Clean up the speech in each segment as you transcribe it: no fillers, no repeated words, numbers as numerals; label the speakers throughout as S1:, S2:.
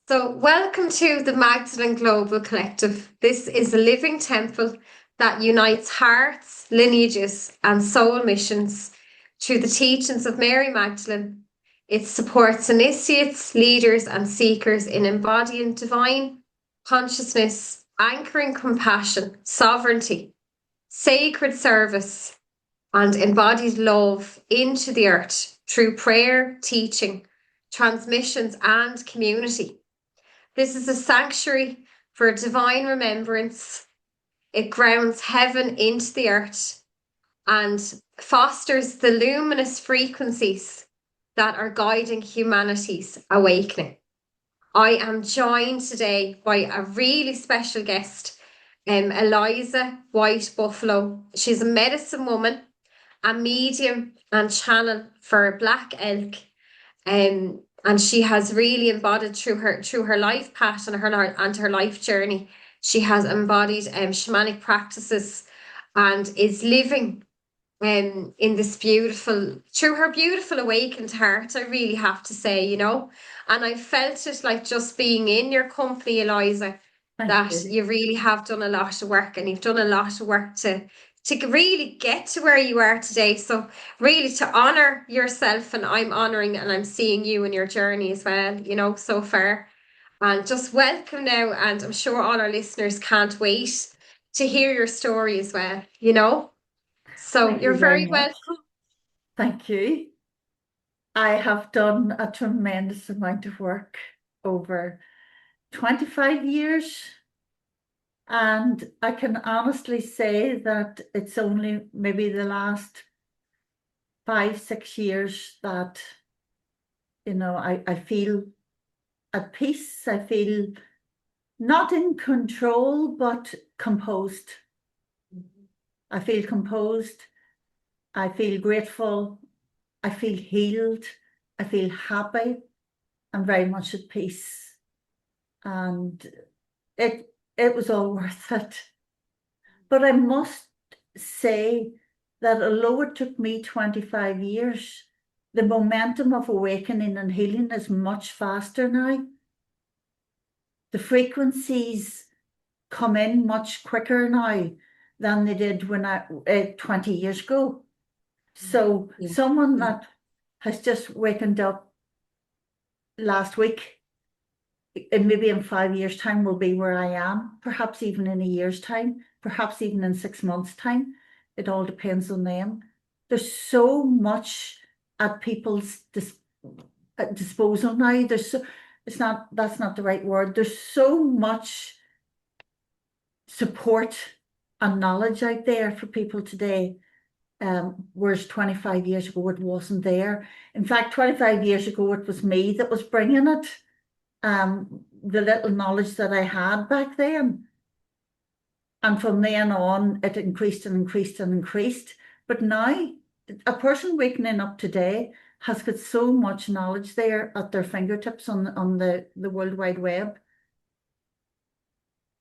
S1: So, welcome to the Magdalene Global Collective. This is a living temple that unites hearts, lineages, and soul missions through the teachings of Mary Magdalene. It supports initiates, leaders, and seekers in embodying divine consciousness, anchoring compassion, sovereignty, sacred service, and embodied love into the earth through prayer, teaching, transmissions, and community. This is a sanctuary for divine remembrance. It grounds heaven into the earth and fosters the luminous frequencies that are guiding humanity's awakening. I am joined today by a really special guest, Eliza White Buffalo. She's a medicine woman, a medium and channel for Black Elk. And she has really embodied through her life path and her life journey. She has embodied shamanic practices and is living in this beautiful through her beautiful awakened heart, I really have to say. And I felt it like just being in your company, Eliza,
S2: Thank
S1: that
S2: you.
S1: you really have done a lot of work, and you've done a lot of work to really get to where you are today. So really to honor yourself, and I'm honoring and I'm seeing you and your journey as well, so far. And just welcome now, and I'm sure all our listeners can't wait to hear your story as well. So
S2: Thank
S1: you're
S2: you very
S1: very
S2: much.
S1: welcome.
S2: Thank you. I have done a tremendous amount of work over 25 years, and I can honestly say that it's only maybe the last 5, 6 years that, I feel at peace. I feel not in control, but composed. I feel composed. I feel grateful. I feel healed. I feel happy. I'm very much at peace. And it was all worth it. But I must say that although it took me 25 years, the momentum of awakening and healing is much faster now. The frequencies come in much quicker now than they did when 20 years ago. So
S1: Yeah.
S2: someone
S1: Yeah.
S2: that has just wakened up last week, and maybe in 5 years' time will be where I am, perhaps even in a year's time, perhaps even in 6 months' time. It all depends on them. There's so much at people's disposal now. That's not the right word. There's so much support and knowledge out there for people today. Whereas 25 years ago it wasn't there. In fact, 25 years ago it was me that was bringing it. The little knowledge that I had back then. And from then on, it increased and increased and increased. But now, a person waking up today has got so much knowledge there at their fingertips on the World Wide Web.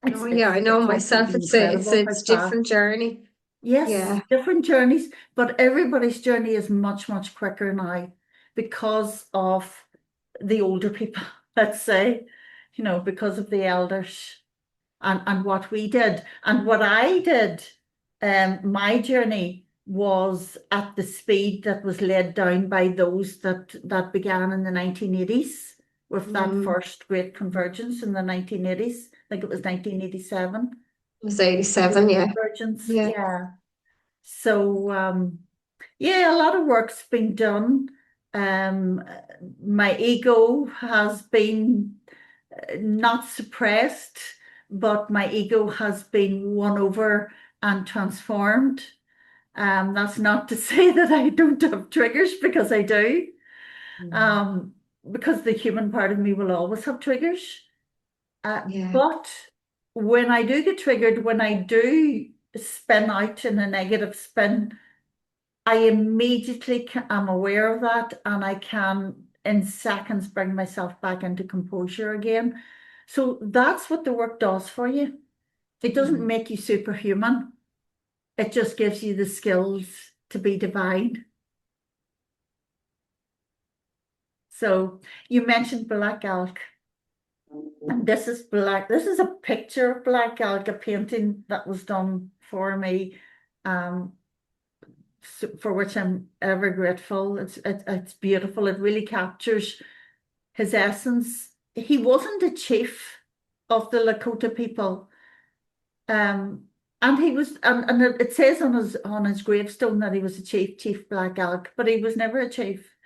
S1: Oh yeah, I know
S2: It's
S1: myself.
S2: absolutely
S1: It's
S2: incredible how
S1: it's different
S2: fast.
S1: journey.
S2: Yes,
S1: Yeah.
S2: different journeys, but everybody's journey is much, much quicker now because of the older people, let's say, because of the elders. And what we did and what I did. My journey was at the speed that was laid down by those that began in the 1980s with that
S1: Mm.
S2: first great convergence in the 1980s. I think it was 1987.
S1: It was
S2: The great
S1: 87, yeah.
S2: convergence,
S1: Yeah.
S2: yeah. So yeah, a lot of work's been done. Um, my ego has been not suppressed, but my ego has been won over and transformed. That's not to say that I don't have triggers, because I do.
S1: Mm.
S2: Um, because the human part of me will always have triggers.
S1: Yeah.
S2: But when I do get triggered, when I do spin out in a negative spin, I immediately am aware of that, and I can in seconds bring myself back into composure again. So that's what the work does for you. It doesn't
S1: Mm.
S2: make you superhuman. It just gives you the skills to be divine. So you mentioned Black Elk. And this is a picture of Black Elk, a painting that was done for me, for which I'm ever grateful. It's beautiful. It really captures his essence. He wasn't a chief of the Lakota people. And he was, and it says on his gravestone that he was a chief, Chief Black Elk, but he was never a chief.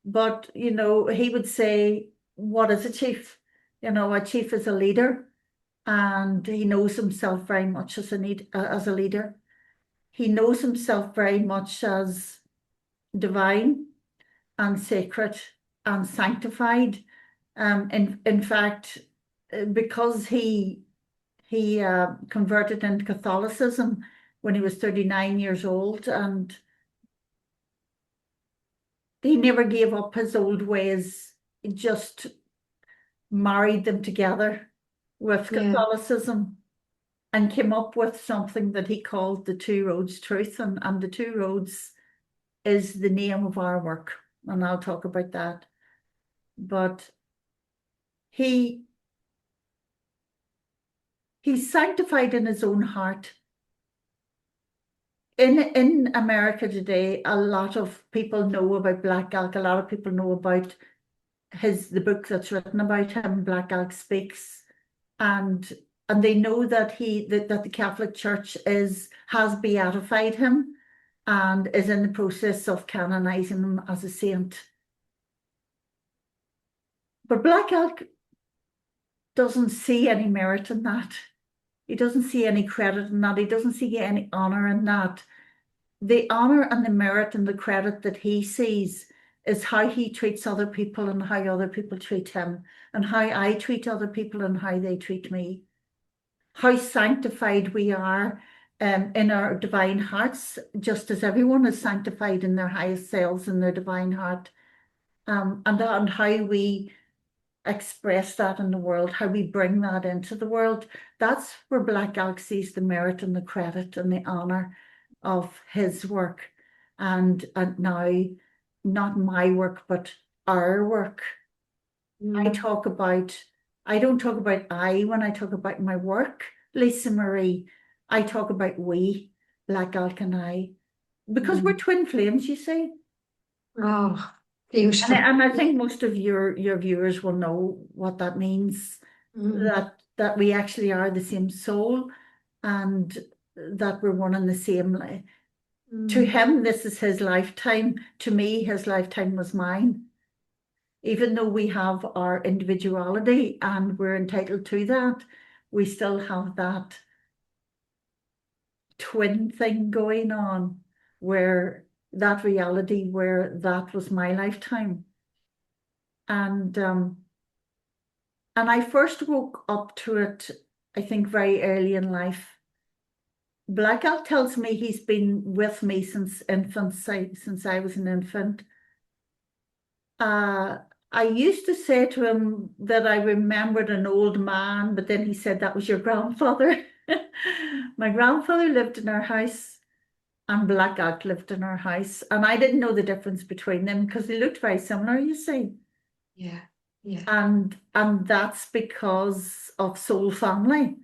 S2: But he would say, "What is a chief? A chief is a leader, and he knows himself very much as a leader. He knows himself very much as divine and sacred and sanctified. In fact, because he converted into Catholicism when he was 39 years old, and he never gave up his old ways. He just married them together with Catholicism and came up with something that he called the Two Roads Truth. And the Two Roads is the name of our work, and I'll talk about that. But he's sanctified in his own heart. In America today, a lot of people know about Black Elk. A lot of people know about the book that's written about him, Black Elk Speaks, and they know that the Catholic Church has beatified him and is in the process of canonizing him as a saint. But Black Elk doesn't see any merit in that. He doesn't see any credit in that. He doesn't see any honor in that. The honor and the merit and the credit that he sees is how he treats other people and how other people treat him, and how I treat other people and how they treat me. How sanctified we are in our divine hearts, just as everyone is sanctified in their highest selves in their divine heart, and how we express that in the world, how we bring that into the world. That's where Black Elk sees the merit and the credit and the honor of his work, and now not my work but our work. I don't talk about I when I talk about my work, Lisa Marie. I talk about we, Black Elk and I, because we're twin flames, you see.
S1: Oh, beautiful.
S2: And I think most of your viewers will know what that means, that we actually are the same soul, and that we're one and the same. To him, this is his lifetime. To me, his lifetime was mine. Even though we have our individuality and we're entitled to that, we still have that twin thing going on, where that reality, where that was my lifetime. And I first woke up to it, I think, very early in life. Black Elk tells me he's been with me since infancy, since I was an infant. I used to say to him that I remembered an old man, but then he said that was your grandfather. My grandfather lived in our house, and Black Elk lived in our house, and I didn't know the difference between them because they looked very similar, you see.
S1: Yeah, yeah.
S2: And that's because of soul family.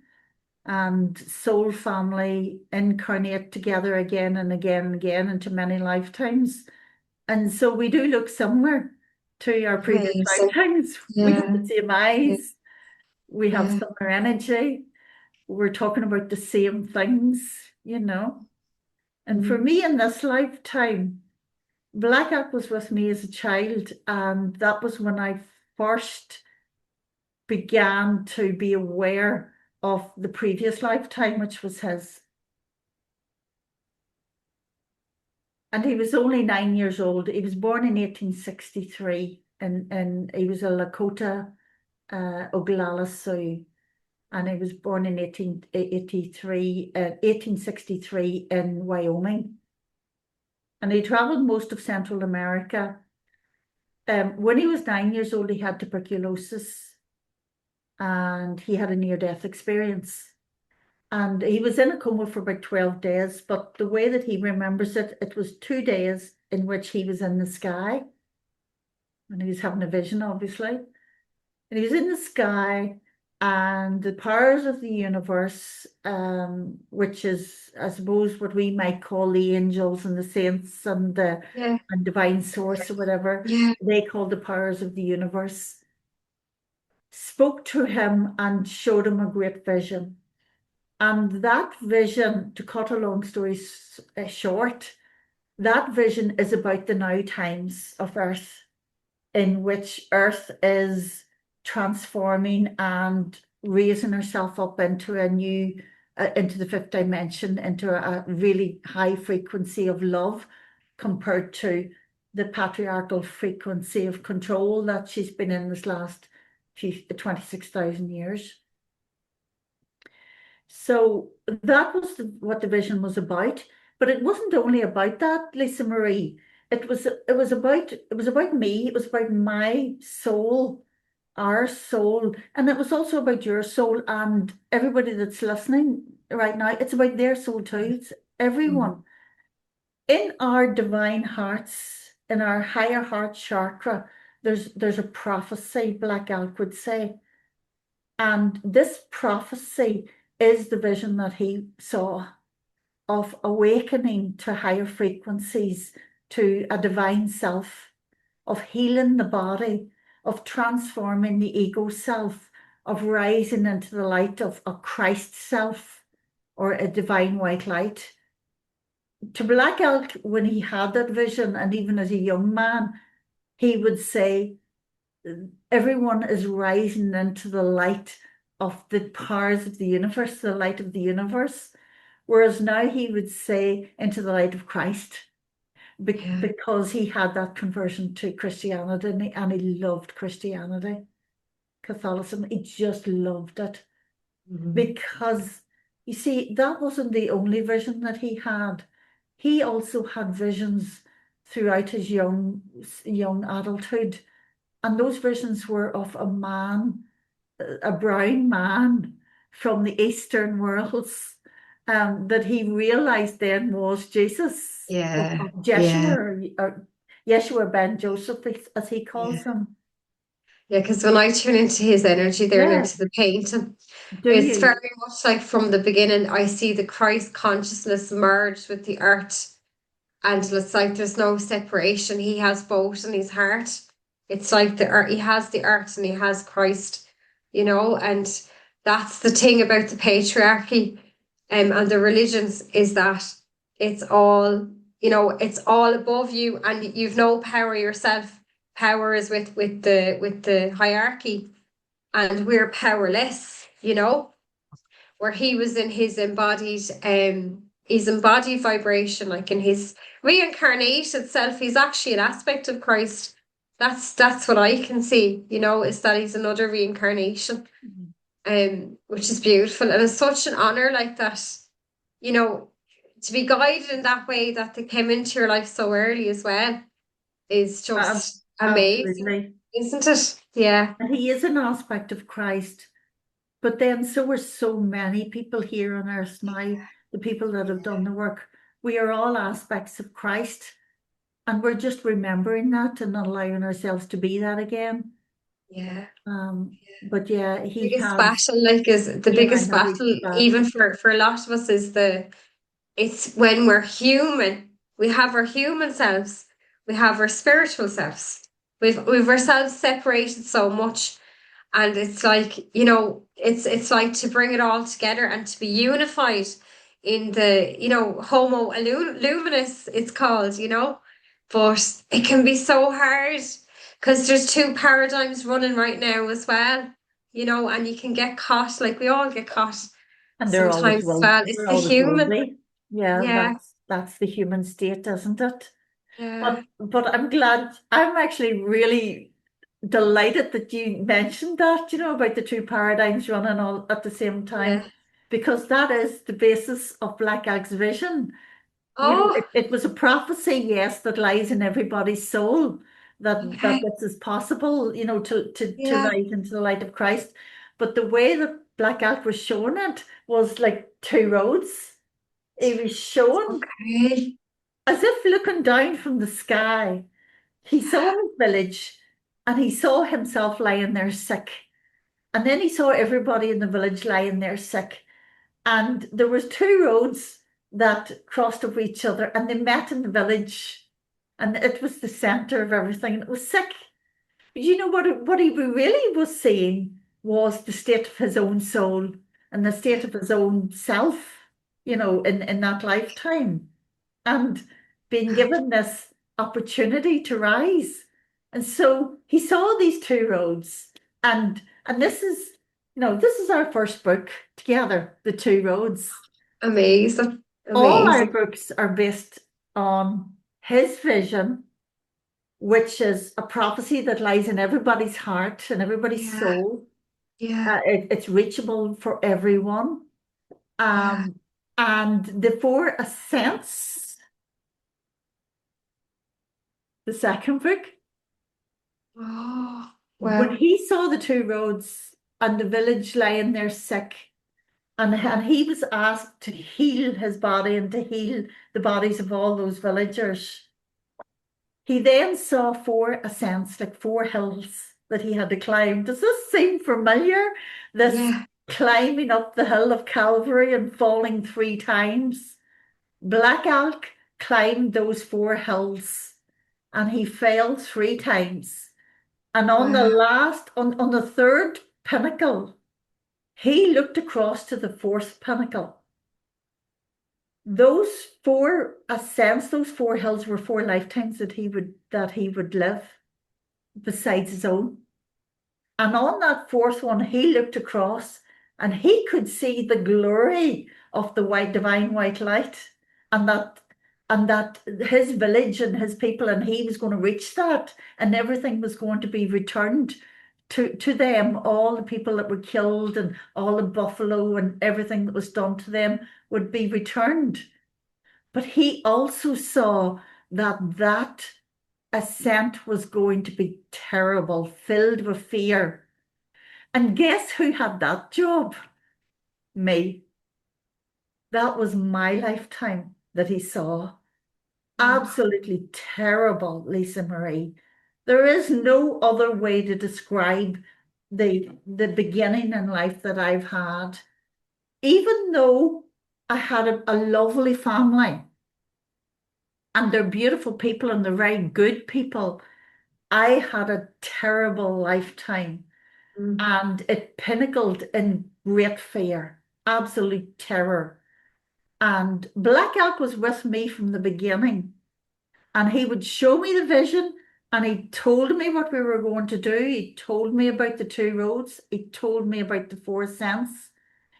S2: And soul family incarnate together again and again and again into many lifetimes. And so we do look similar to our previous lifetimes. We have the same eyes. We have similar energy. We're talking about the same things, And for me in this lifetime, Black Elk was with me as a child, and that was when I first began to be aware of the previous lifetime, which was his. And he was only 9 years old. He was born in 1863, and he was a Lakota Sioux, and he was born in 1863 in Wyoming. And he traveled most of Central America. When he was 9 years old, he had tuberculosis, and he had a near-death experience. And he was in a coma for about 12 days, but the way that he remembers it, it was 2 days in which he was in the sky, and he was having a vision, obviously. and he was in the sky, and the powers of the universe, which is, I suppose, what we might call the angels and the saints and the
S1: Yeah.
S2: and divine source or whatever
S1: Yeah.
S2: they call the powers of the universe, spoke to him and showed him a great vision. And that vision, to cut a long story short, that vision is about the now times of Earth, in which Earth is transforming and raising herself up into a new, into the fifth dimension, into a really high frequency of love compared to the patriarchal frequency of control that she's been in this last 26,000 years. So that was what the vision was about. But it wasn't only about that, Lisa Marie. It was about me. It was about my soul, our soul, and it was also about your soul and everybody that's listening right now. It's about their soul too. It's everyone. In our divine hearts, in our higher heart chakra, there's a prophecy, Black Elk would say. And this prophecy is the vision that he saw of awakening to higher frequencies, to a divine self, of healing the body, of transforming the ego self, of rising into the light of a Christ self or a divine white light. To Black Elk, when he had that vision, and even as a young man, he would say, everyone is rising into the light of the powers of the universe, the light of the universe. Whereas now he would say into the light of Christ, because he had that conversion to Christianity, and he loved Christianity, Catholicism. He just loved it. Because you see, that wasn't the only vision that he had. He also had visions throughout his young adulthood. And those visions were of a man, a brown man from the Eastern worlds, that he realized then was Jesus,
S1: Yeah.
S2: of Jeshua, or Yeshua ben Joseph, as he
S1: Yeah.
S2: calls him.
S1: Yeah, because when I tune into his energy there and
S2: Yeah,
S1: into the painting,
S2: do
S1: it's
S2: you?
S1: very much like from the beginning, I see the Christ consciousness merged with the earth. And it's like there's no separation. He has both in his heart. It's like the earth, he has the earth and he has Christ, and that's the thing about the patriarchy, and the religions is that it's all, it's all above you and you've no power yourself. Power is with the hierarchy and we're powerless, where he was in his embodied vibration, like in his reincarnated self, he's actually an aspect of Christ. That's what I can see, is that he's another reincarnation, which is beautiful. And it's such an honor like that, you know, to be guided in that way that they came into your life so early as well is just amazing,
S2: Absolutely.
S1: isn't it? Yeah.
S2: And he is an aspect of Christ. But then so are so many people here on earth now, the people that have done the work. We are all aspects of Christ, and we're just remembering that and not allowing ourselves to be that again.
S1: Yeah.
S2: But yeah, he
S1: Biggest
S2: has,
S1: battle, like, is the
S2: he and I
S1: biggest
S2: have reached
S1: battle,
S2: that.
S1: even for a lot of us, is it's when we're human. We have our human selves, we have our spiritual selves. We've ourselves separated so much, and it's like, it's like to bring it all together and to be unified in the, Homo Luminous, it's called, but it can be so hard because there's two paradigms running right now as well, and you can get caught, like we all get caught
S2: And
S1: sometimes as well. It's
S2: there
S1: the
S2: always will
S1: human.
S2: be. Yeah,
S1: Yeah,
S2: that's the human state, isn't it?
S1: yeah,
S2: But I'm actually really delighted that you mentioned that, about the two paradigms running all at the same
S1: yeah.
S2: time, because that is the basis of Black Elk's vision.
S1: Oh,
S2: It was a prophecy, yes, that lies in everybody's soul, that
S1: okay.
S2: this is possible, to
S1: Yeah.
S2: rise into the light of Christ. But the way that Black Elk was showing it was like two roads. He was showing
S1: Okay.
S2: as if looking down from the sky. He saw his village, and he saw himself lying there sick. And then he saw everybody in the village lying there sick. And there was two roads that crossed over each other, and they met in the village. And it was the center of everything. And it was sick. But you know what he really was seeing was the state of his own soul and the state of his own self, in that lifetime. And being given this opportunity to rise. And so he saw these two roads. And this is our first book together, The Two Roads.
S1: Amazing.
S2: All our
S1: Amazing.
S2: books are based on his vision, which is a prophecy that lies in everybody's heart and everybody's
S1: Yeah.
S2: soul.
S1: Yeah.
S2: It's reachable for everyone.
S1: Yeah.
S2: And the Four Ascents, the second book,
S1: Oh,
S2: when
S1: wow.
S2: he saw the two roads and the village lying there sick, and he was asked to heal his body and to heal the bodies of all those villagers. He then saw four ascents, like four hills that he had to climb. Does this seem familiar? This
S1: Yeah.
S2: climbing up the hill of Calvary and falling three times. Black Elk climbed those four hills and he fell three times. And on the
S1: Wow.
S2: last, on the third pinnacle, he looked across to the fourth pinnacle. Those four ascents, those four hills were four lifetimes that he would live besides his own. And on that fourth one, he looked across and he could see the glory of the divine white light, and that his village and his people, and he was going to reach that, and everything was going to be returned to them. All the people that were killed and all the buffalo and everything that was done to them would be returned. But he also saw that ascent was going to be terrible, filled with fear. And guess who had that job? Me. That was my lifetime that he saw.
S1: Oh,
S2: Absolutely terrible, Lisa Marie. There is no other way to describe the beginning in life that I've had. Even though I had a lovely family and they're beautiful people and they're very good people, I had a terrible lifetime.
S1: mm.
S2: And it pinnacled in great fear, absolute terror. And Black Elk was with me from the beginning, and he would show me the vision, and he told me what we were going to do. He told me about the two roads. He told me about the four cents.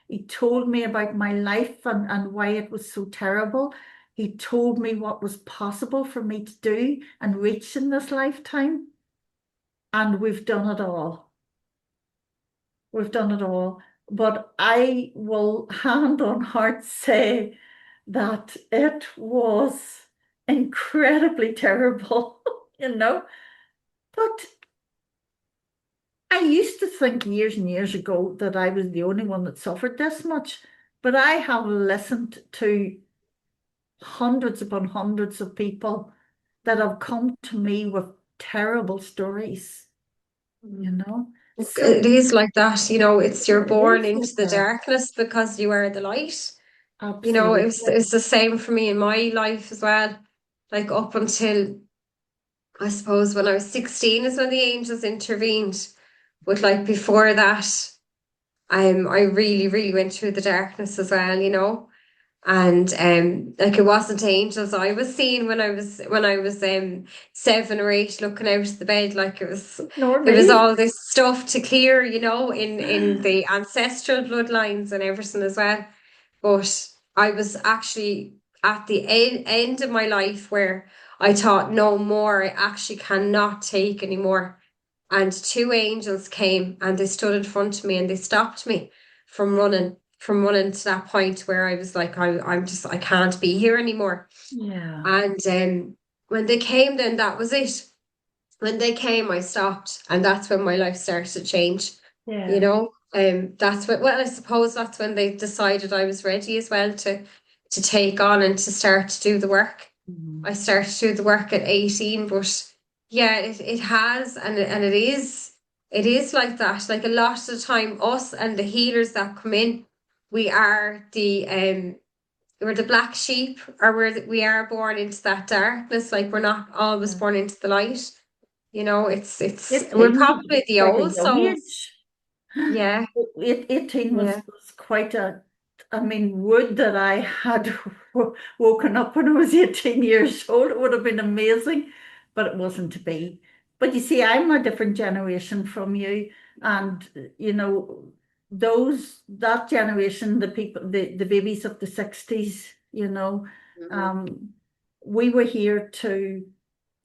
S2: He told me about my life and why it was so terrible. He told me what was possible for me to do and reach in this lifetime. And we've done it all. We've done it all. But I will hand on heart say that it was incredibly terrible, you know. But I used to think years and years ago that I was the only one that suffered this much. But I have listened to hundreds upon hundreds of people that have come to me with terrible stories, you know.
S1: It
S2: So
S1: is like that, it's you're
S2: it
S1: born
S2: is
S1: into
S2: like
S1: the
S2: that.
S1: darkness because you are the light.
S2: Absolutely.
S1: It's the same for me in my life as well. Like up until I suppose when I was 16 is when the angels intervened. But like before that, I really, really went through the darkness as well. And like it wasn't angels I was seeing when I was 7 or 8 looking out of the bed, like
S2: Nor
S1: there was
S2: me.
S1: all this stuff to clear, in the ancestral bloodlines and everything as well. But I was actually at the end of my life where I thought no more, I actually cannot take anymore. And two angels came and they stood in front of me and they stopped me from running to that point where I was like, I can't be here anymore.
S2: Yeah.
S1: And when they came, then that was it. When they came, I stopped, and that's when my life started to change.
S2: Yeah.
S1: That's what. Well, I suppose that's when they decided I was ready as well to take on and to start to do the work.
S2: Mhm.
S1: I started to do the work at 18, but Yeah, it has, and it is like that. Like a lot of the time, us and the healers that come in, we are we're the black sheep, or we are born into that darkness. Like we're not always born into the light. You know, we're
S2: It
S1: probably the
S2: quite a
S1: old
S2: young
S1: souls.
S2: age.
S1: Yeah,
S2: 18
S1: yeah,
S2: was quite a, I mean, would that I had woken up when I was 18 years old. It would have been amazing, but it wasn't to be. But you see, I'm a different generation from you. And, you know, that generation, the people, the babies of the 60s, you know,
S1: mhm,
S2: um, we were here to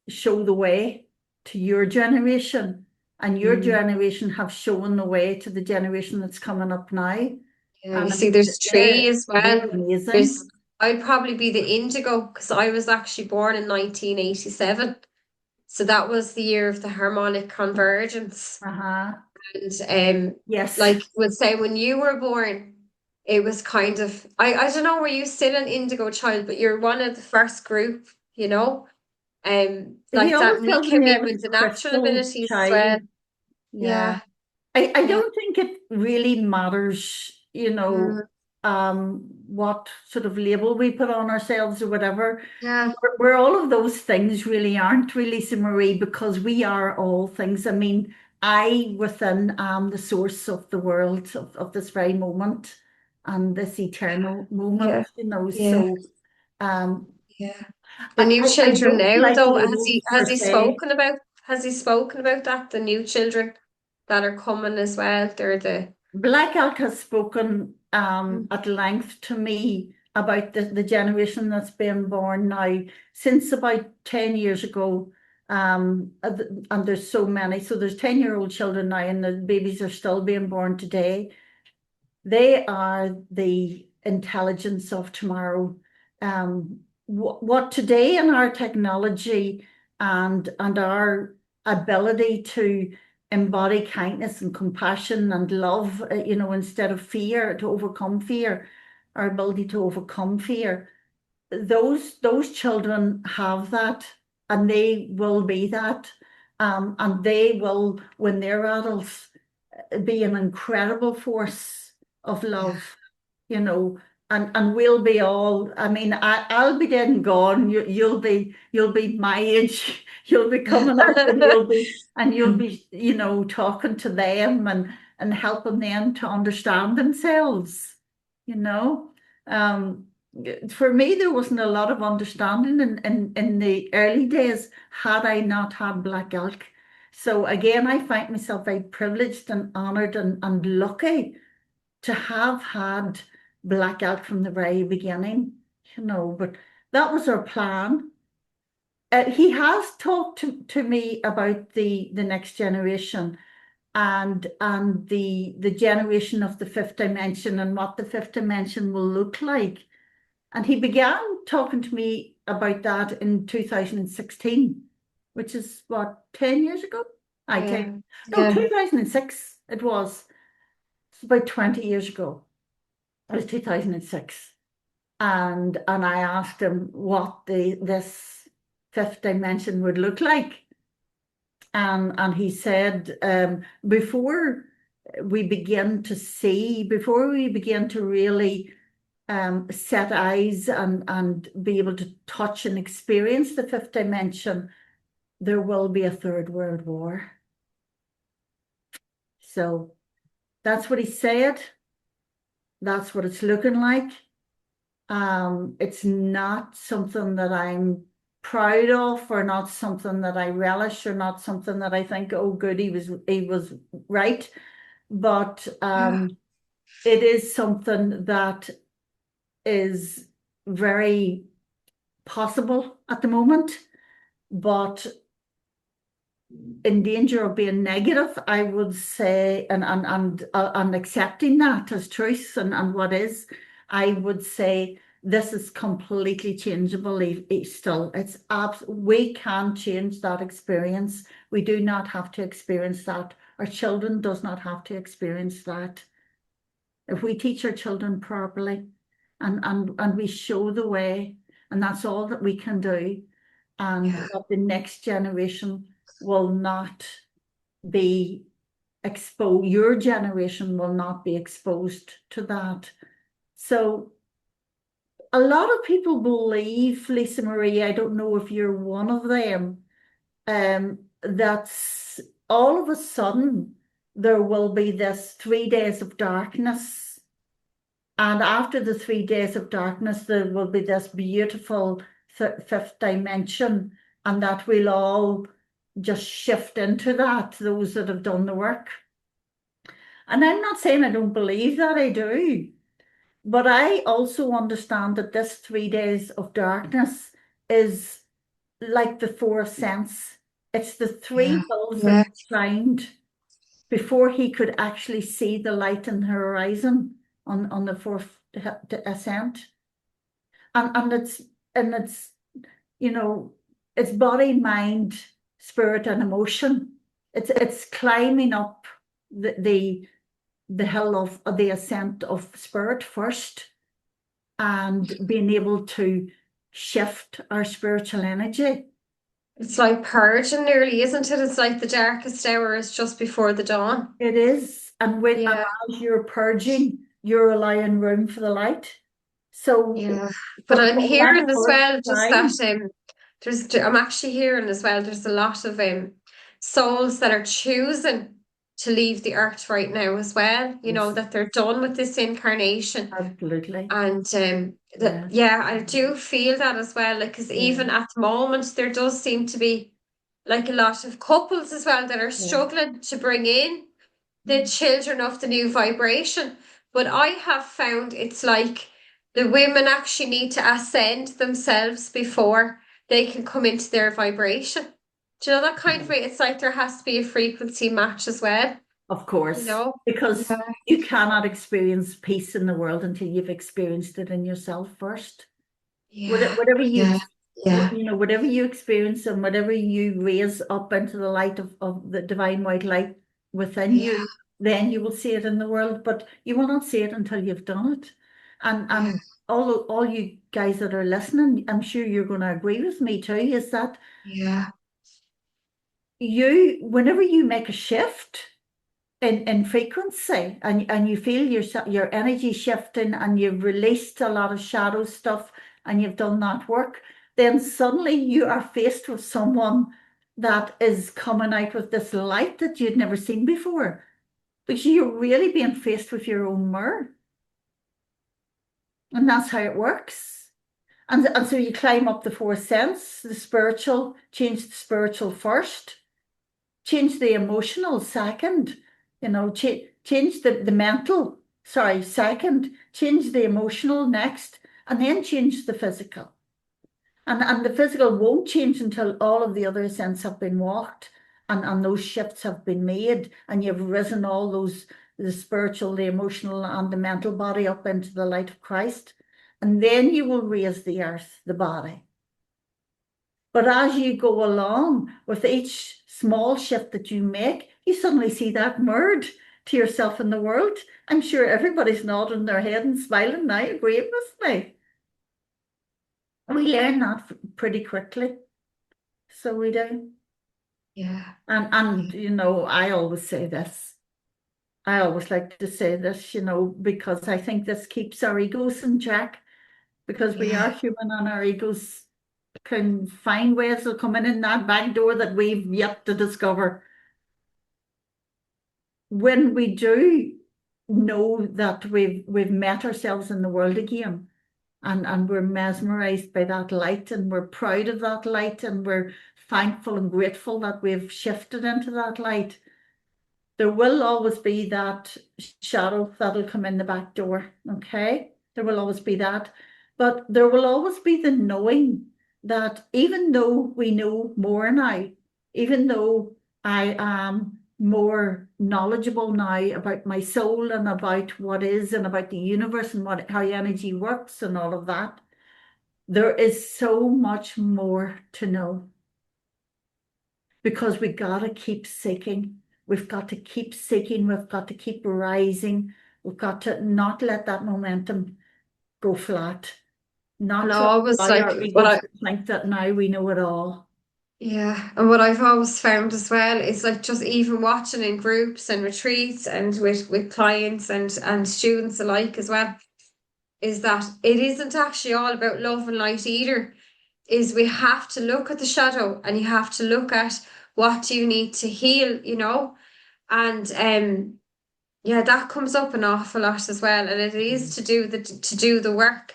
S2: show the way to your generation, and your
S1: mm.
S2: generation have shown the way to the generation that's coming up now. And
S1: Yeah. You
S2: I
S1: see,
S2: mean,
S1: there's three as
S2: they're
S1: well.
S2: amazing.
S1: There's I'd probably be the indigo because I was actually born in 1987. So that was the year of the harmonic convergence.
S2: Uh-huh.
S1: And
S2: Yes.
S1: like would say when you were born, it was kind of I don't know, were you still an indigo child, but you're one of the first group, you know?
S2: He
S1: Like that,
S2: always
S1: and we
S2: tells
S1: came
S2: me I
S1: in
S2: was
S1: with
S2: a
S1: the natural
S2: crystal
S1: abilities as well.
S2: child. Yeah.
S1: Yeah,
S2: I
S1: yeah.
S2: don't think it really matters,
S1: Mm,
S2: what sort of label we put on ourselves or whatever.
S1: yeah.
S2: We're all of those things really aren't we, Lisa Marie, because we are all things. I mean, I within am the source of the world of this very moment and this eternal moment,
S1: Yeah. Yeah.
S2: so um
S1: Yeah. The new
S2: I
S1: children
S2: don't
S1: now,
S2: like
S1: though,
S2: labels per se.
S1: has he spoken about that? The new children that are coming as well. They're the
S2: Black Elk has spoken
S1: mm,
S2: at length to me about the generation that's been born now since about 10 years ago. And there's so many. So there's 10-year-old children now, and the babies are still being born today. They are the intelligence of tomorrow. What today in our technology and our ability to embody kindness and compassion and love, instead of fear, to overcome fear, our ability to overcome fear. Those children have that, and they will be that, and they will, when they're adults, be an incredible force of
S1: yeah.
S2: love, you know, and we'll be all, I mean, I'll be dead and gone. You'll be my age. You'll be coming up, and you'll be, talking to them and helping them to understand themselves, you know. Um, for me, there wasn't a lot of understanding in the early days had I not had Black Elk. So again, I find myself very privileged and honored and lucky to have had Black Elk from the very beginning, but that was our plan. He has talked to me about the next generation and the generation of the fifth dimension and what the fifth dimension will look like. And he began talking to me about that in 2016, which is what, 10 years ago? I
S1: Yeah.
S2: think. No,
S1: Yeah.
S2: 2006 it was. It's about 20 years ago. It was 2006. And I asked him what this fifth dimension would look like. And he said, before we begin to see, before we begin to really set eyes and be able to touch and experience the fifth dimension, there will be a third world war. So that's what he said. That's what it's looking like. It's not something that I'm proud of, or not something that I relish, or not something that I think, oh good, he was right. But
S1: Yeah.
S2: it is something that is very possible at the moment, but in danger of being negative, I would say, and accepting that as truth and what is, I would say this is completely changeable. Still, we can change that experience. We do not have to experience that. Our children does not have to experience that. If we teach our children properly and we show the way, and that's all that we can do, and
S1: Yeah.
S2: that the next generation will not be exposed, your generation will not be exposed to that. So a lot of people believe, Lisa Marie, I don't know if you're one of them, that's all of a sudden there will be this 3 days of darkness. And after the 3 days of darkness, there will be this beautiful fifth dimension, and that we'll all just shift into that, those that have done the work. And I'm not saying I don't believe that, I do. But I also understand that this 3 days of darkness is like the four sense. It's the three hills that he climbed before he could actually see the light in the horizon on the fourth ascent. And it's it's body, mind, spirit, and emotion. It's climbing up the hill of the ascent of spirit first, and being able to shift our spiritual energy.
S1: It's like purging nearly, isn't it? It's like the darkest hour is just before the dawn.
S2: It is. And
S1: Yeah.
S2: as you're purging, you're allowing room for the light. So
S1: Yeah. But I'm
S2: for that
S1: hearing as
S2: first
S1: well just
S2: time,
S1: that I'm actually hearing as well there's a lot of souls that are choosing to leave the earth right now as well,
S2: yes,
S1: that they're done with this incarnation.
S2: absolutely.
S1: And
S2: Yeah.
S1: I do feel that as well, like, because even
S2: Yeah.
S1: at the moment there does seem to be like a lot of couples as well that are struggling to bring in the children of the new vibration. But I have found it's like the women actually need to ascend themselves before they can come into their vibration. Do you know that kind of way? It's like there has to be a frequency match as well,
S2: Of
S1: you
S2: course,
S1: know?
S2: because
S1: Yeah.
S2: you cannot experience peace in the world until you've experienced it in yourself first.
S1: Yeah.
S2: Whatever
S1: Yeah. Yeah.
S2: whatever you experience and whatever you raise up into the light of the divine white light within
S1: Yeah.
S2: you, then you will see it in the world, but you will not see it until you've done it.
S1: Yeah.
S2: And all you guys that are listening, I'm sure you're going to agree with me too, is that
S1: Yeah.
S2: whenever you make a shift in frequency, and you feel your energy shifting, and you've released a lot of shadow stuff, and you've done that work, then suddenly you are faced with someone that is coming out with this light that you'd never seen before, because you're really being faced with your own mirror. And that's how it works. And so you climb up the four sense, the spiritual, change the spiritual first, change the emotional second, change the mental, sorry, second, change the emotional next, and then change the physical. And the physical won't change until all of the other ascents have been walked, and those shifts have been made, and you've risen all those, the spiritual, the emotional, and the mental body up into the light of Christ. And then you will raise the earth, the body. But as you go along with each small shift that you make, you suddenly see that mirrored to yourself in the world. I'm sure everybody's nodding their head and smiling now, agreeing with me. We learn that pretty quickly. So we do.
S1: Yeah.
S2: And I always say this. I always like to say this, because I think this keeps our egos in check, because we are
S1: Yeah.
S2: human and our egos can find ways of coming in that back door that we've yet to discover. When we do know that we've met ourselves in the world again, and we're mesmerized by that light, and we're proud of that light, and we're thankful and grateful that we've shifted into that light, there will always be that shadow that'll come in the back door, okay? There will always be that. But there will always be the knowing that even though we know more now, even though I am more knowledgeable now about my soul and about what is and about the universe and how energy works and all of that, there is so much more to know, because we gotta keep seeking. We've got to keep seeking. We've got to keep rising. We've got to not let that momentum go flat.
S1: And
S2: Not
S1: I
S2: to
S1: always
S2: allow
S1: like
S2: our
S1: what
S2: egos
S1: I
S2: to think that now we know it all.
S1: Yeah, and what I've always found as well is like just even watching in groups and retreats and with clients and students alike as well, is that it isn't actually all about love and light either. Is we have to look at the shadow and you have to look at what do you need to heal, and yeah, that comes up an awful lot as well, and it is to do the work.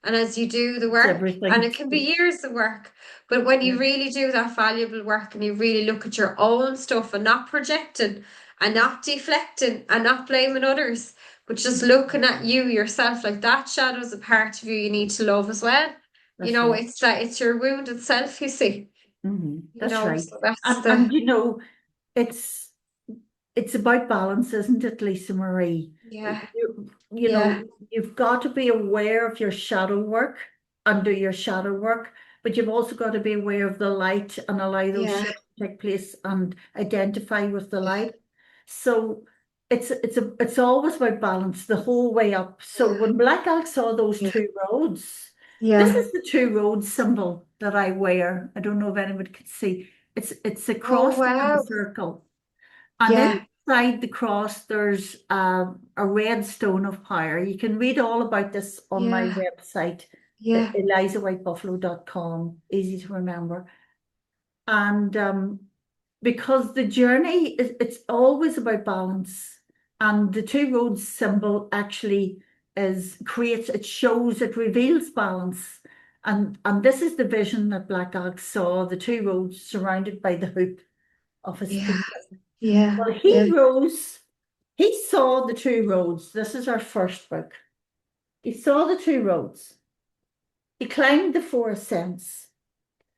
S1: And as you do the
S2: It's
S1: work, and
S2: everything.
S1: it can be years of work, but when
S2: Yeah.
S1: you really do that valuable work and you really look at your own stuff and not projecting and not deflecting and not blaming others, but just looking at you yourself, like that shadow's a part of you you need to love as well.
S2: That's right.
S1: It's like it's your wounded self, you see.
S2: That's right.
S1: So that's
S2: And
S1: the
S2: it's it's about balance, isn't it, Lisa Marie?
S1: yeah,
S2: You
S1: yeah,
S2: know, you've got to be aware of your shadow work and do your shadow work, but you've also got to be aware of the light and allow those
S1: yeah,
S2: shifts to take place and identify with the light. So it's always about balance the whole way up. So when Black Elk saw those
S1: yeah,
S2: two roads, this
S1: yeah.
S2: is the two road symbol that I wear. I don't know if anybody can see. It's a
S1: Oh
S2: cross and a
S1: wow.
S2: circle. And
S1: Yeah,
S2: inside the cross, there's a red stone of power. You can read all about this on my
S1: yeah,
S2: website,
S1: yeah,
S2: elizawhitebuffalo.com, easy to remember. And because the journey it's always about balance. And the two roads symbol actually it shows, it reveals balance. And this is the vision that Black Elk saw, the two roads surrounded by the hoop of his
S1: yeah,
S2: people.
S1: yeah,
S2: Well,
S1: yeah.
S2: he saw the two roads. This is our first book. He saw the two roads. He climbed the four ascents,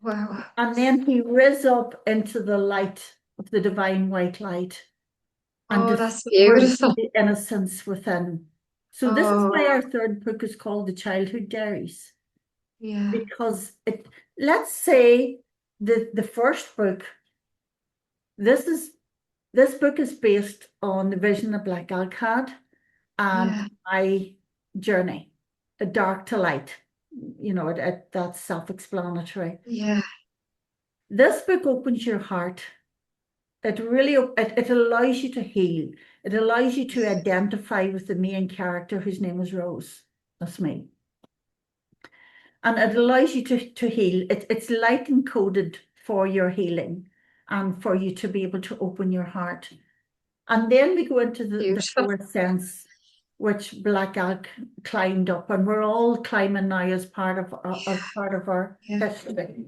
S1: Wow.
S2: and then he rose up into the light of the divine white light and
S1: Oh, that's
S2: discovered
S1: beautiful.
S2: the innocence within. So this is why
S1: Oh,
S2: our third book is called The Childhood Diaries,
S1: yeah,
S2: because let's say the first book, this is this book is based on the vision that Black Elk had and
S1: yeah,
S2: my journey, the dark to light. That's self-explanatory.
S1: yeah.
S2: This book opens your heart. It allows you to heal. It allows you to identify with the main character whose name is Rose. That's me. And it allows you to heal. It's light encoded for your healing and for you to be able to open your heart. And then we go into the
S1: Beautiful.
S2: fourth sense, which Black Elk climbed up, and we're all climbing now as part of our
S1: Yeah.
S2: history.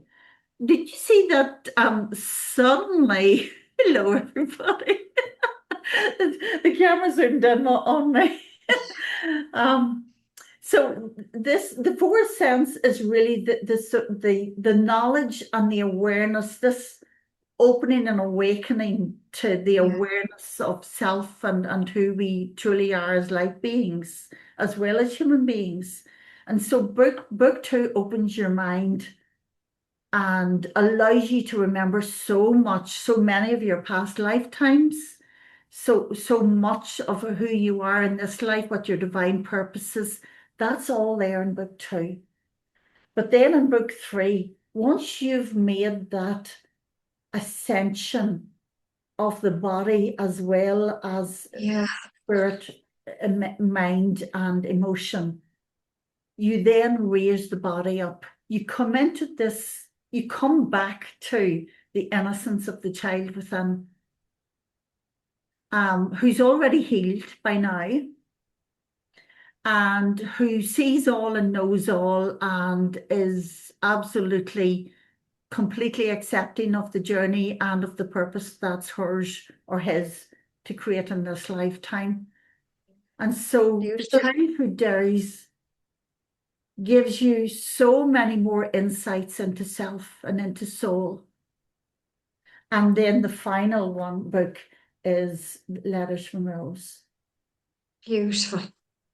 S2: Did you see that suddenly, hello everybody, the camera zoomed in on me. um, so the fourth sense is really the knowledge and the awareness, this opening and awakening to the
S1: Yeah,
S2: awareness of self and who we truly are as light beings, as well as human beings. And so book two opens your mind and allows you to remember so much, so many of your past lifetimes, so much of who you are in this life, what your divine purpose is. That's all there in book two. But then in book three, once you've made that ascension of the body as well as
S1: yeah,
S2: spirit, mind, and emotion, you then raise the body up. You come into this, you come back to the innocence of the child within, who's already healed by now and who sees all and knows all and is absolutely completely accepting of the journey and of the purpose that's hers or his to create in this lifetime. And so the
S1: beautiful.
S2: childhood diaries gives you so many more insights into self and into soul. And then the final one book is Letters from Rose,
S1: Beautiful.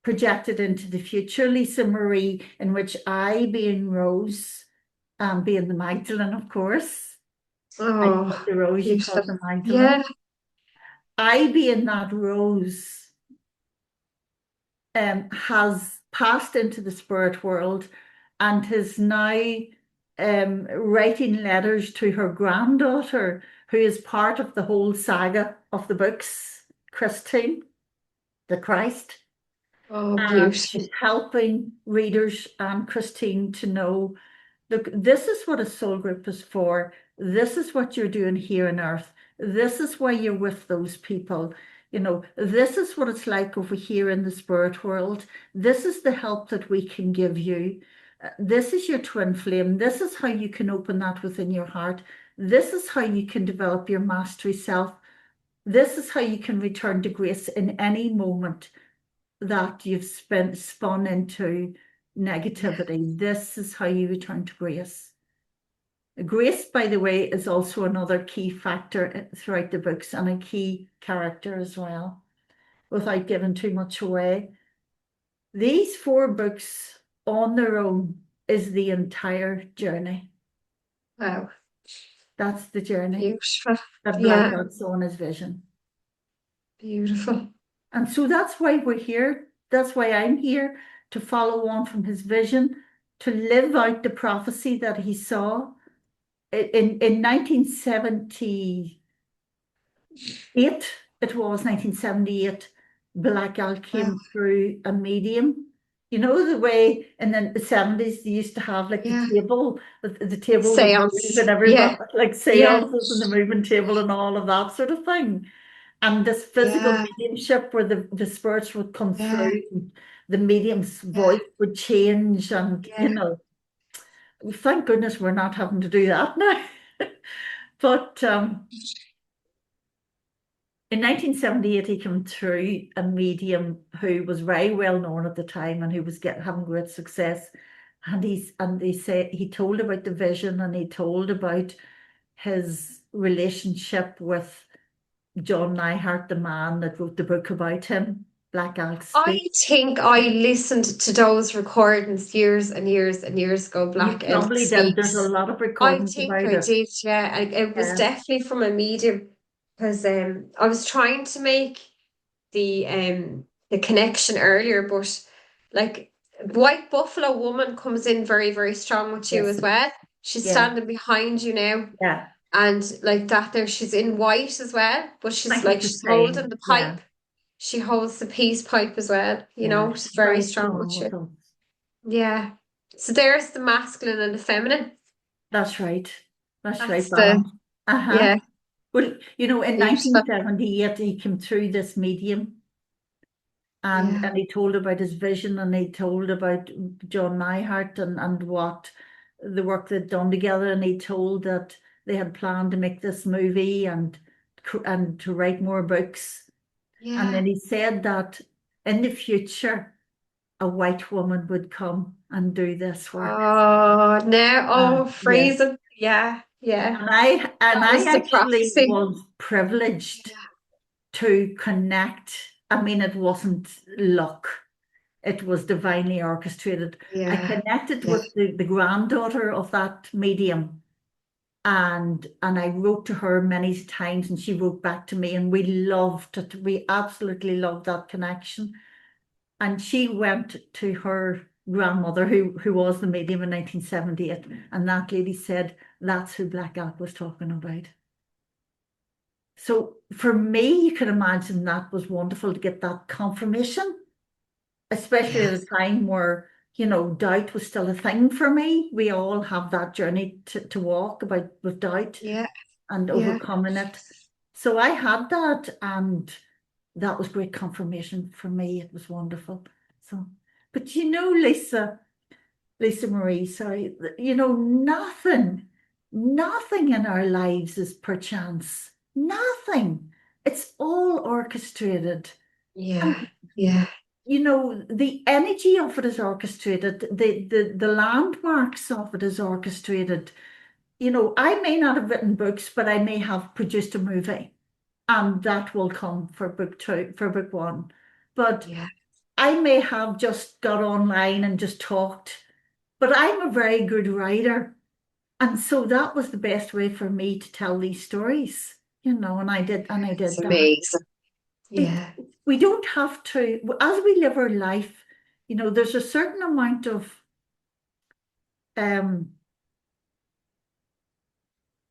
S2: projected into the future, Lisa Marie, in which I, being Rose, being the Magdalene, of course, I call
S1: Oh,
S2: the Rose, you call
S1: beautiful.
S2: the Magdalene.
S1: Yeah,
S2: I, being that Rose, has passed into the spirit world and has now writing letters to her granddaughter, who is part of the whole saga of the books, Christine, the Christ.
S1: Oh,
S2: And
S1: beautiful.
S2: she's helping readers and Christine to know, look, this is what a soul group is for. This is what you're doing here on earth. This is why you're with those people. This is what it's like over here in the spirit world. This is the help that we can give you. This is your twin flame. This is how you can open that within your heart. This is how you can develop your mastery self. This is how you can return to grace in any moment that you've spun into negativity. This is how you return to grace. Grace, by the way, is also another key factor throughout the books and a key character as well, without giving too much away. These 4 books on their own is the entire journey.
S1: Wow.
S2: That's the journey
S1: Beautiful.
S2: that Black
S1: Yeah.
S2: Elk saw in his vision.
S1: Beautiful.
S2: And so that's why we're here. That's why I'm here, to follow on from his vision, to live out the prophecy that he saw. In 1978, it was 1978, Black Elk
S1: Wow.
S2: came through a medium. You know the way in the 70s they used to have like
S1: Yeah.
S2: the table would move
S1: Seance.
S2: and
S1: Yeah.
S2: everybody, like
S1: Yeah.
S2: seances and the moving table and all of that sort of thing. And this physical
S1: Yeah.
S2: mediumship where the spirits would come
S1: Yeah.
S2: through, and the medium's
S1: Yeah.
S2: voice would change, and
S1: Yeah.
S2: thank goodness we're not having to do that now. But in 1978, he came through a medium who was very well known at the time and who was having great success. And they say he told about the vision, and he told about his relationship with John Nyhart, the man that wrote the book about him, Black Elk
S1: I
S2: Speak.
S1: think I listened to those recordings years and years and years ago.
S2: You
S1: Black Elk
S2: probably did. There's a
S1: Speaks.
S2: lot of
S1: I
S2: recordings
S1: think
S2: about
S1: I
S2: it.
S1: did, yeah. It was
S2: Yeah.
S1: definitely from a medium because I was trying to make the connection earlier, but like White Buffalo woman comes in very, very strong with you
S2: Yes.
S1: as well. She's
S2: Yeah.
S1: standing behind you now.
S2: Yeah.
S1: And like that there, she's in white as well, but
S2: Thank you for
S1: she's holding
S2: saying.
S1: the
S2: Yeah.
S1: pipe. She holds the peace pipe as well,
S2: Yeah.
S1: she's
S2: She's
S1: very
S2: very
S1: strong
S2: strong
S1: with
S2: with
S1: you.
S2: them.
S1: Yeah. So there's the masculine and the feminine.
S2: That's right. That's right,
S1: That's the,
S2: balance. Uh-huh.
S1: yeah,
S2: Well, in
S1: beautiful.
S2: 1978, he came through this medium, and
S1: Yeah.
S2: he told about his vision, and he told about John Nyhart and what the work they'd done together, and he told that they had planned to make this movie and to write more books. And
S1: Yeah.
S2: then he said that in the future, a white woman would come and do this work.
S1: Oh, now, oh,
S2: Yes.
S1: freezing. Yeah. Yeah.
S2: And
S1: That
S2: I
S1: was the
S2: actually
S1: prophecy.
S2: was privileged to connect. I mean, it wasn't luck. It was divinely orchestrated. I
S1: Yeah.
S2: connected
S1: Yeah.
S2: with the granddaughter of that medium, and I wrote to her many times, and she wrote back to me, and we loved it. We absolutely loved that connection. And she went to her grandmother, who was the medium in 1978, and that lady said that's who Black Elk was talking about. So for me, you can imagine that was wonderful to get that confirmation, especially at a
S1: Yes.
S2: time where, doubt was still a thing for me. We all have that journey to walk about with doubt
S1: Yeah.
S2: and
S1: Yeah.
S2: overcoming it. So I had that, and that was great confirmation for me. It was wonderful. So, but Lisa Marie, sorry, nothing in our lives is perchance. Nothing. It's all orchestrated.
S1: Yeah.
S2: And
S1: Yeah.
S2: the energy of it is orchestrated. The landmarks of it is orchestrated. I may not have written books, but I may have produced a movie, and that will come for book 2, for book 1. But
S1: Yeah.
S2: I may have just got online and just talked, but I'm a very good writer. And so that was the best way for me to tell these stories, and I did
S1: It's
S2: that.
S1: amazing. Yeah.
S2: We don't have to, as we live our life, there's a certain amount of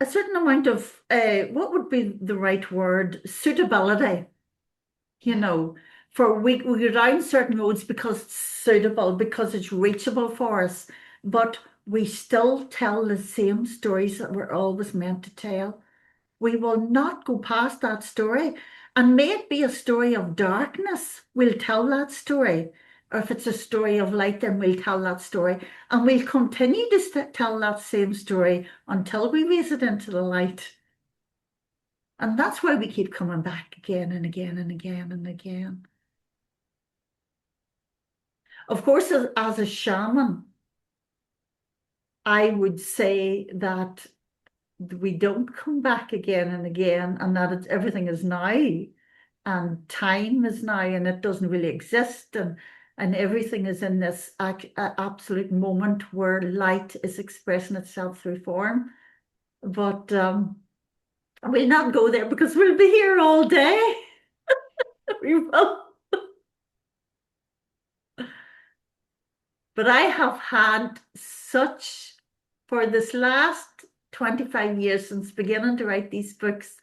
S2: a certain amount of what would be the right word? Suitability, you know, for we go down certain roads because it's suitable, because it's reachable for us, but we still tell the same stories that we're always meant to tell. We will not go past that story. And may it be a story of darkness, we'll tell that story. Or if it's a story of light, then we'll tell that story. And we'll continue to tell that same story until we raise it into the light. And that's why we keep coming back again and again and again and again. Of course, as a shaman, I would say that we don't come back again and again, and that everything is now, and time is now, and it doesn't really exist, and everything is in this absolute moment where light is expressing itself through form. But we'll not go there because we'll be here all day. We will. But I have had such, for this last 25 years since beginning to write these books,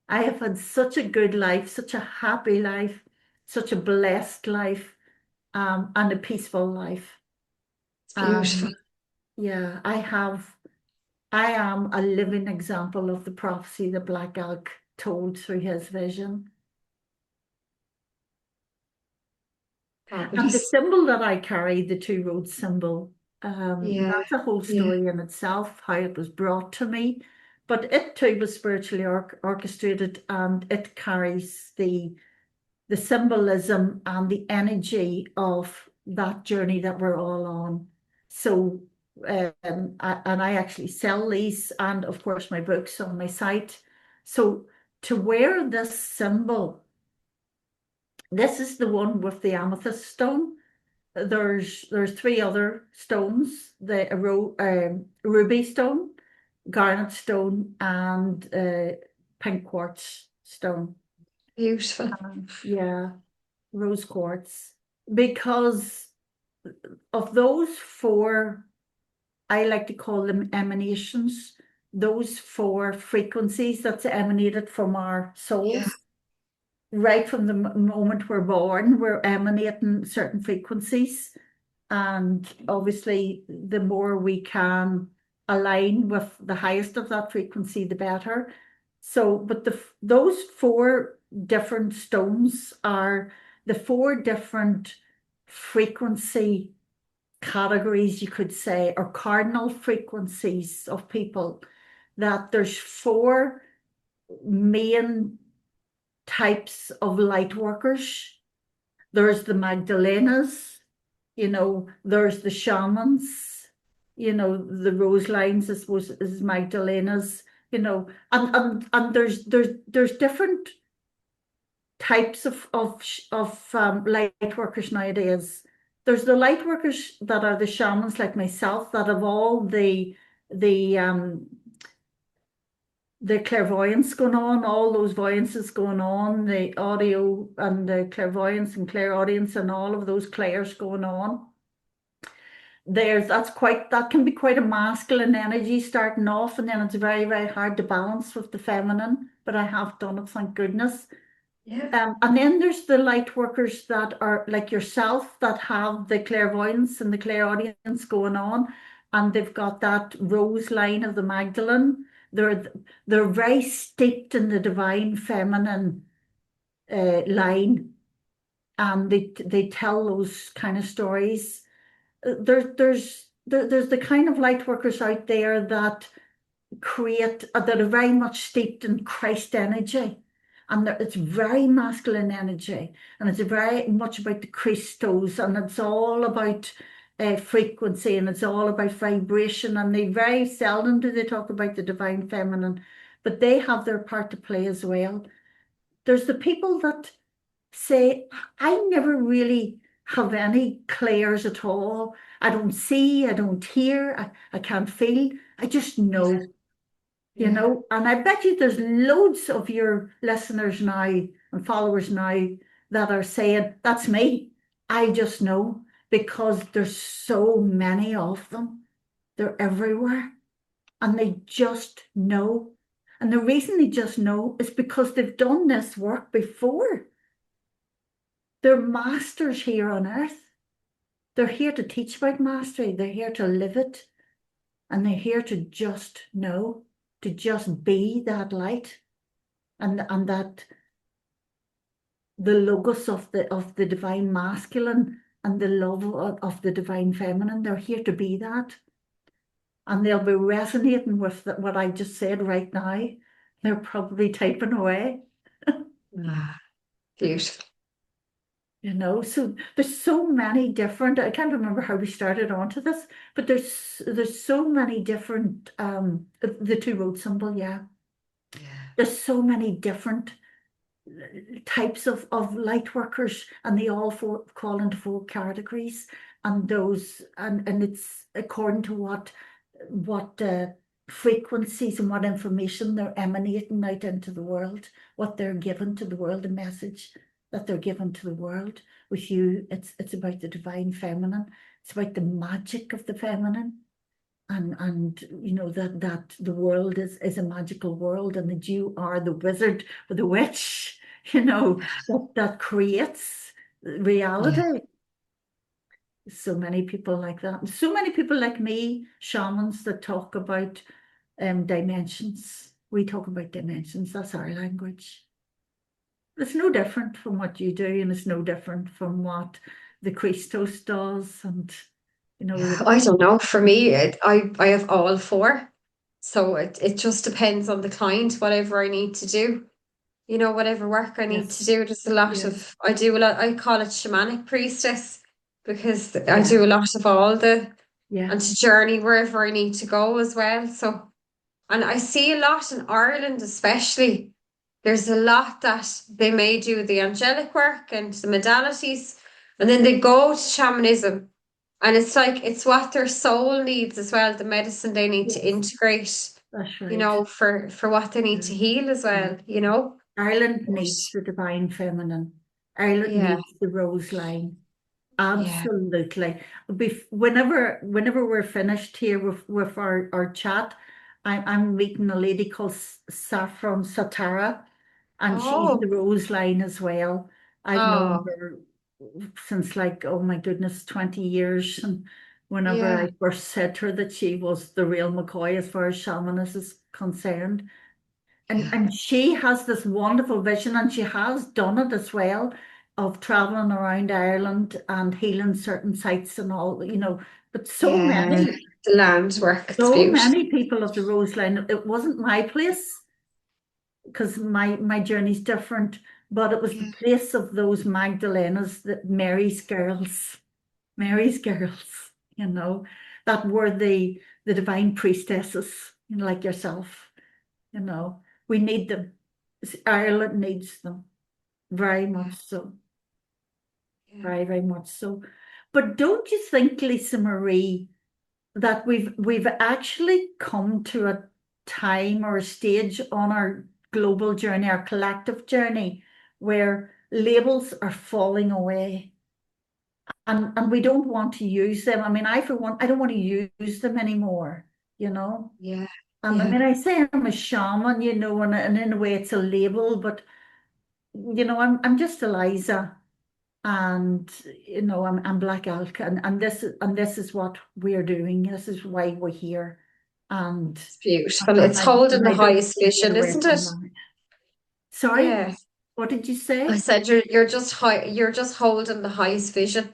S2: I have had such a good life, such a happy life, such a blessed life, and a peaceful life.
S1: It's beautiful.
S2: Yeah, I am a living example of the prophecy that Black Elk told through his vision. And the
S1: Fabulous.
S2: symbol that I carry, the two roads symbol,
S1: Yeah.
S2: that's a whole
S1: Yeah.
S2: story in itself, how it was brought to me. But it too was spiritually orchestrated, and it carries the symbolism and the energy of that journey that we're all on. So, and I actually sell these, and of course my books on my site. So to wear this symbol, this is the one with the amethyst stone. There's three other stones: the ruby stone, garnet stone, and pink quartz stone.
S1: Beautiful.
S2: Yeah, rose quartz. Because of those four, I like to call them emanations, those four frequencies that's emanated from our
S1: Yeah.
S2: souls. Right from the moment we're born, we're emanating certain frequencies. And obviously, the more we can align with the highest of that frequency, the better. So, but those four different stones are the four different frequency categories, you could say, or cardinal frequencies of people. That there's four main types of light workers. There's the Magdalenas, there's the shamans, the rose lines, I suppose, is Magdalenas, and there's different types of light workers nowadays. There's the light workers that are the shamans like myself that have all the the clairvoyance going on, all those voyances going on, the audio and the clairvoyance and clairaudience and all of those clairs going on. That can be quite a masculine energy starting off, and then it's very, very hard to balance with the feminine, but I have done it, thank goodness.
S1: Yeah.
S2: And then there's the light workers that are like yourself that have the clairvoyance and the clairaudience going on, and they've got that rose line of the Magdalene. They're very steeped in the divine feminine line, and they tell those kind of stories. There's the kind of light workers out there that that are very much steeped in Christ energy, and it's very masculine energy, and it's very much about the Christos, and it's all about frequency, and it's all about vibration, and they very seldom do they talk about the divine feminine, but they have their part to play as well. There's the people that say, I never really have any clairs at all. I don't see, I don't hear, I can't feel. I just know,
S1: Yeah.
S2: and I bet you there's loads of your listeners now and followers now that are saying, that's me. I just know, because there's so many of them. They're everywhere. and they just know. And the reason they just know is because they've done this work before. They're masters here on earth. They're here to teach about mastery. They're here to live it. And they're here to just know, to just be that light. And that the logos of the divine masculine and the love of the divine feminine, they're here to be that. And they'll be resonating with what I just said right now. They're probably typing away.
S1: Beautiful.
S2: So there's so many different, I can't remember how we started onto this, but there's so many different, the two road symbol, yeah. There's so many different types of light workers, and they all fall into 4 categories, and those, and it's according to what frequencies and what information they're emanating out into the world, what they're giving to the world, the message that they're giving to the world. With you, it's about the divine feminine. It's about the magic of the feminine. And that the world is a magical world, and that you are the wizard or the witch, that creates reality. So many people like that. So many people like me, shamans, that talk about dimensions. We talk about dimensions. That's our language. It's no different from what you do, and it's no different from what the Christos does. And
S1: I don't know. For me, I have all 4. So it just depends on the client, whatever I need to do. Whatever work I need to
S2: yes,
S1: do. There's a lot of, I do a lot, I call it shamanic priestess, because I do a lot of all and to journey wherever I need to go as well. So, and I see a lot in Ireland, especially. There's a lot that they may do the angelic work and the modalities, and then they go to shamanism. And it's like, it's what their soul needs as well, the medicine they need to
S2: yes,
S1: integrate,
S2: that's right.
S1: for what they need to heal as well.
S2: Ireland
S1: But
S2: needs the divine feminine. Ireland
S1: yeah,
S2: needs the rose line.
S1: yeah.
S2: Absolutely. Whenever we're finished here with our chat, I'm meeting a lady called Saffron Satara, and she's
S1: Oh,
S2: the Rose Line as well. I've known
S1: oh,
S2: her since, like, oh my goodness, 20 years. And whenever
S1: yeah,
S2: I first said to her that she was the real McCoy as far as shamanism is concerned,
S1: yeah,
S2: and she has this wonderful vision, and she has done it as well, of traveling around Ireland and healing certain sites and all, but
S1: yeah. The land work, it's
S2: so
S1: beautiful.
S2: many people of the Rose Line. It wasn't my place, because my journey's different, but it was the
S1: Yeah,
S2: place of those Magdalenas, that Mary's girls, that were the divine priestesses, like yourself. We need them. Ireland needs them very
S1: yeah,
S2: much so,
S1: yeah,
S2: very, very much so. But don't you think, Lisa Marie, that we've actually come to a time or a stage on our global journey, our collective journey, where labels are falling away, and we don't want to use them. I mean, for one, I don't want to use them anymore, you know.
S1: yeah,
S2: I
S1: yeah,
S2: mean, I say I'm a shaman, and in a way it's a label, but I'm just Eliza, and I'm Black Elk, and this is what we're doing. This is why we're here, and
S1: it's beautiful.
S2: and
S1: It's
S2: I
S1: holding
S2: and
S1: the
S2: I don't
S1: highest
S2: take it
S1: vision,
S2: away
S1: isn't
S2: from
S1: it?
S2: that. Sorry,
S1: Yeah.
S2: what did you
S1: I
S2: say?
S1: said you're just holding the highest vision.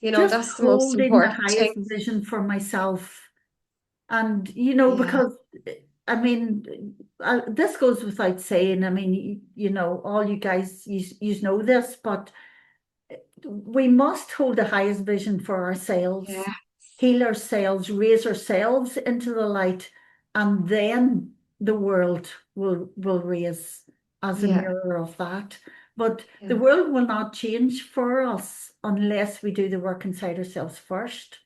S2: Just
S1: That's the most
S2: holding the
S1: important thing.
S2: highest vision for myself, and
S1: Yeah,
S2: because I mean, this goes without saying. I mean, all you guys, you know this, but we must hold the highest vision for ourselves,
S1: yeah,
S2: heal ourselves, raise ourselves into the light, and then the world will raise as a
S1: yeah,
S2: mirror of that. But the
S1: yeah.
S2: world will not change for us unless we do the work inside ourselves first.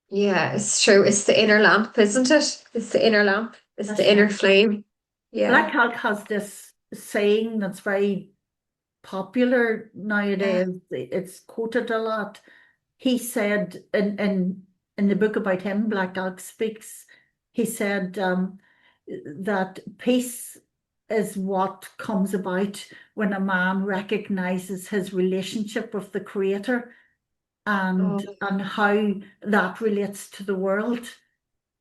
S1: Yeah, it's true. It's the inner lamp, isn't it? It's the inner lamp. It's
S2: That's
S1: the inner
S2: right.
S1: flame. Yeah,
S2: Black Elk has this saying that's very popular
S1: yeah,
S2: nowadays. It's quoted a lot. He said in the book about him, Black Elk speaks. he said that peace is what comes about when a man recognizes his relationship with the Creator and how that relates to the world.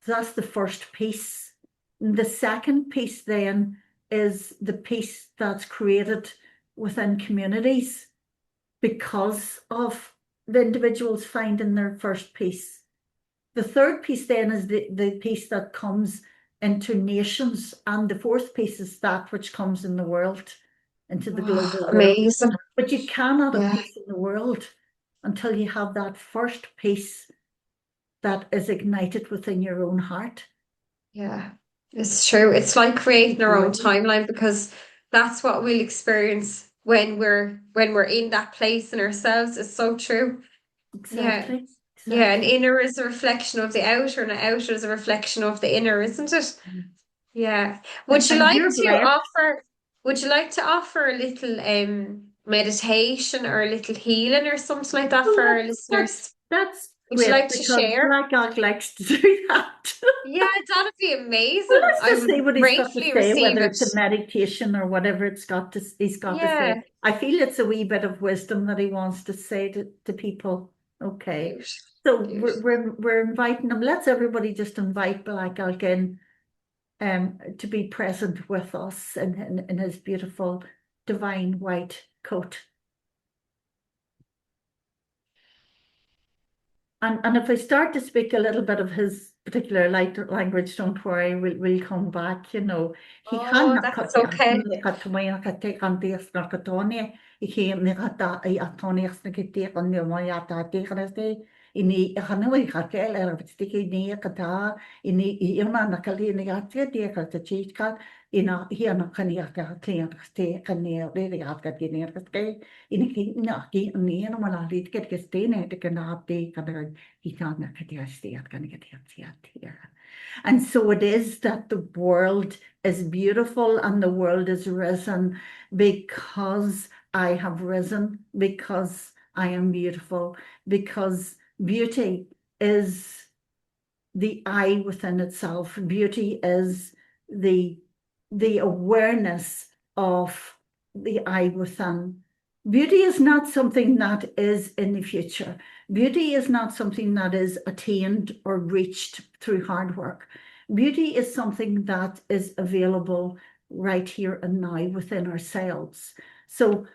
S2: That's the first piece. The second piece then is the peace that's created within communities because of the individuals finding their first peace. The third piece then is the peace that comes into nations, and the fourth piece is that which comes in the world, into the global world.
S1: Amazing.
S2: But you cannot have
S1: Yeah.
S2: peace in the world until you have that first peace that is ignited within your own heart.
S1: Yeah, it's true. It's like creating our own
S2: Really?
S1: timeline, because that's what we'll experience when we're in that place in ourselves. It's so true.
S2: Exactly.
S1: Yeah, an
S2: Exactly.
S1: inner is a reflection of the outer, and an outer is a reflection of the inner, isn't it? Yeah. Would you
S2: And
S1: like
S2: you're
S1: to
S2: blessed.
S1: offer a little meditation or a little healing or something like that
S2: Well,
S1: for our listeners?
S2: that's
S1: Would you
S2: great
S1: like to
S2: because
S1: share?
S2: Black Elk likes to do that.
S1: Yeah, that'd be
S2: Well,
S1: amazing.
S2: let's
S1: I
S2: just see
S1: would
S2: what he's got to
S1: gratefully
S2: say,
S1: receive
S2: whether
S1: it.
S2: it's a meditation or whatever he's got to
S1: Yeah.
S2: say. I feel it's a wee bit of wisdom that he wants to say to people. Okay.
S1: Cute.
S2: So
S1: Cute.
S2: we're inviting him. Let's everybody just invite Black Elk in to be present with us in his beautiful divine white coat. And if I start to speak a little bit of his particular light language, don't worry, we'll come back, you know. He
S1: Oh,
S2: can
S1: that's okay.
S2: ini hanoi hakel stiki ni kata ini iona nakali ni atia dia kata chika ina hiana kania ka klian ste kania re re at ka ni ke ini ki na ki ni na mala rit ke ste ne te kana apte kana ki kana katia ste at kana katia tia. And so it is that the world is beautiful and the world is risen because I have risen, because I am beautiful, because beauty is the I within itself. Beauty is the awareness of the I within. Beauty is not something that is in the future. Beauty is not something that is attained or reached through hard work. Beauty is something that is available right here and now within ourselves. So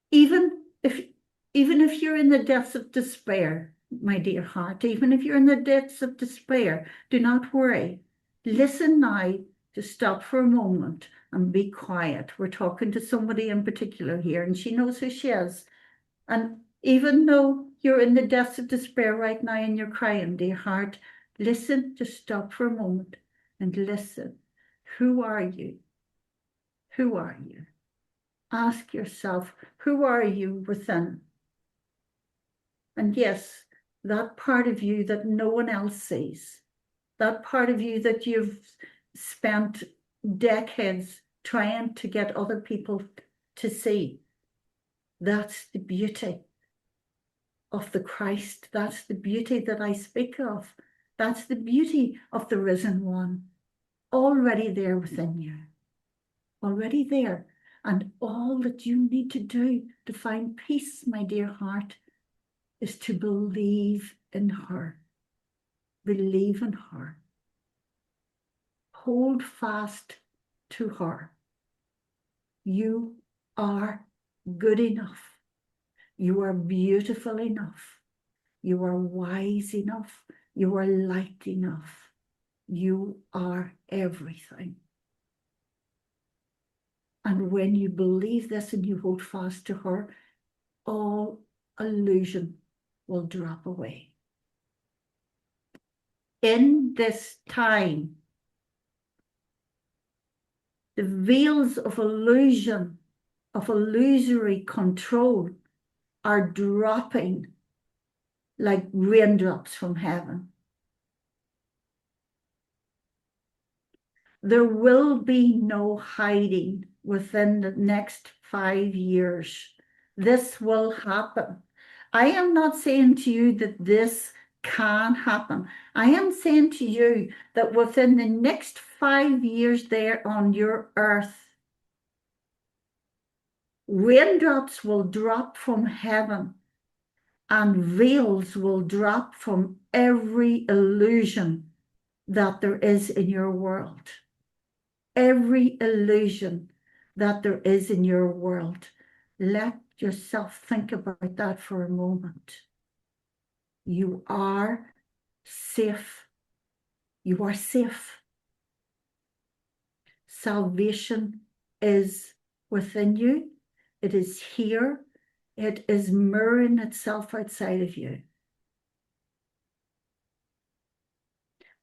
S2: even if you're in the depths of despair, my dear heart, even if you're in the depths of despair, do not worry. Listen now to stop for a moment and be quiet. We're talking to somebody in particular here, and she knows who she is. And even though you're in the depths of despair right now and you're crying, dear heart, listen, just stop for a moment and listen. Who are you? Who are you? Ask yourself, who are you within? And yes, that part of you that no one else sees, that part of you that you've spent decades trying to get other people to see, that's the beauty of the Christ. That's the beauty that I speak of. That's the beauty of the risen one, already there within you, already there. And all that you need to do to find peace, my dear heart, is to believe in her. Believe in her. Hold fast to her. You are good enough. You are beautiful enough. You are wise enough. You are light enough. You are everything. And when you believe this and you hold fast to her, all illusion will drop away. In this time, the veils of illusion, of illusory control, are dropping like raindrops from heaven. There will be no hiding within the next 5 years. This will happen. I am not saying to you that this can happen. I am saying to you that within the next 5 years there on your earth, raindrops will drop from heaven and veils will drop from every illusion that there is in your world. Every illusion that there is in your world. Let yourself think about that for a moment. You are safe. You are safe. Salvation is within you. It is here. It is mirroring itself outside of you.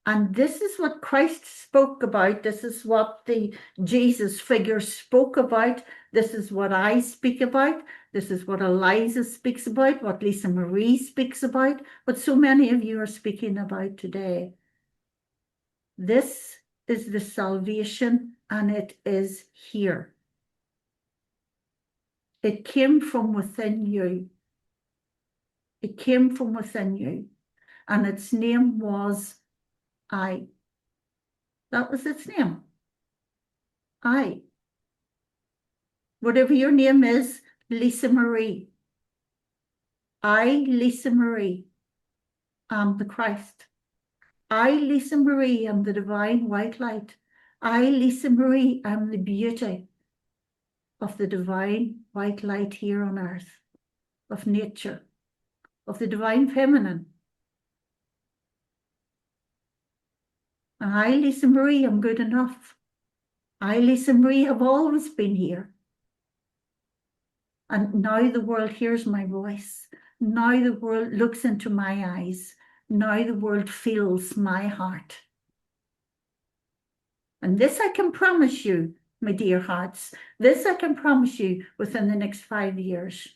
S2: And this is what Christ spoke about. This is what the Jesus figure spoke about. This is what I speak about. This is what Eliza speaks about, what Lisa Marie speaks about, what so many of you are speaking about today. This is the salvation, and it is here. It came from within you. It came from within you. And its name was I. That was its name. I. Whatever your name is, Lisa Marie. I, Lisa Marie, am the Christ. I, Lisa Marie, am the divine white light. I, Lisa Marie, am the beauty of the divine white light here on earth, of nature, of the divine feminine. And I, Lisa Marie, am good enough. I, Lisa Marie, have always been here. And now the world hears my voice. Now the world looks into my eyes. Now the world feels my heart. And this I can promise you, my dear hearts, this I can promise you within the next 5 years.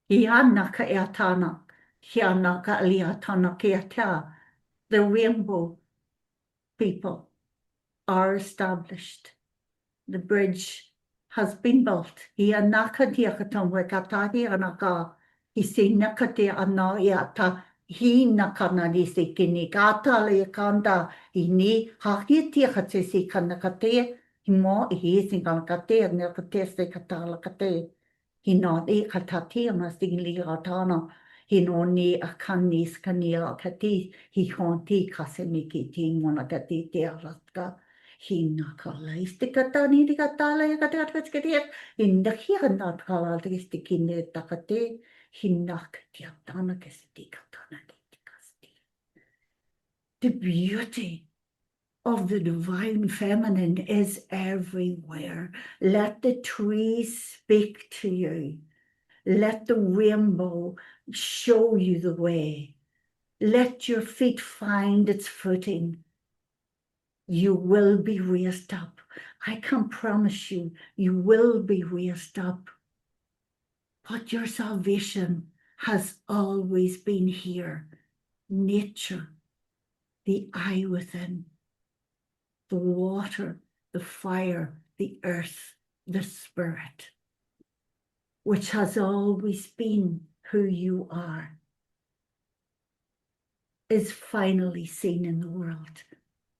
S2: The rainbow people are established. The bridge has been built. He si nakate ana yata he nakana di si kini kata le kanda he ni haki tia kate si kanakate he mo he si kanakate nakate se katala kate he not e katati ama singli atana he no ni akanis kania kati he honti kasemiki ti monakati te alaska he nakala istikatani di katala yakatakaskati in the here not kala istikine takate. The beauty of the divine feminine is everywhere. Let the trees speak to you. Let the rainbow show you the way. Let your feet find its footing. You will be raised up. I can promise you, you will be raised up. But your salvation has always been here. Nature, the I within, the water, the fire, the earth, the spirit, which has always been who you are, is finally seen in the world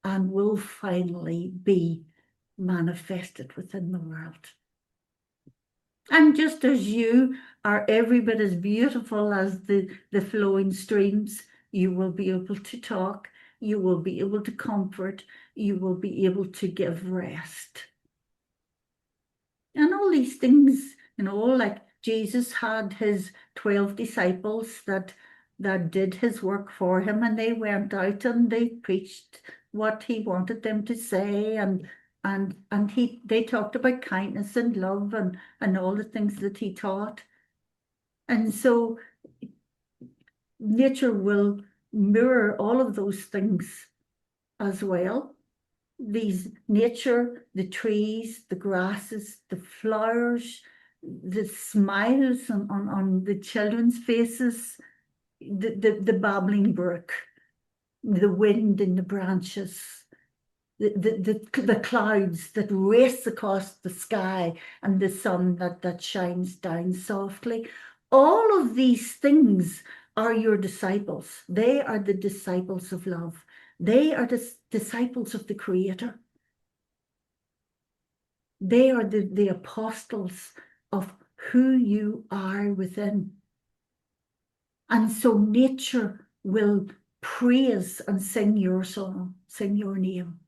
S2: and will finally be manifested within the world. And just as you are every bit as beautiful as the flowing streams, you will be able to talk, you will be able to comfort, you will be able to give rest. And all these things, like Jesus had his 12 disciples that did his work for him, and they went out and they preached what he wanted them to say, and they talked about kindness and love and all the things that he taught. And so nature will mirror all of those things as well. Nature, the trees, the grasses, the flowers, the smiles on the children's faces, the babbling brook, the wind in the branches, the clouds that race across the sky, and the sun that shines down softly. All of these things are your disciples. They are the disciples of love. They are the disciples of the Creator. They are the apostles of who you are within. And so nature will praise and sing your song, sing your name.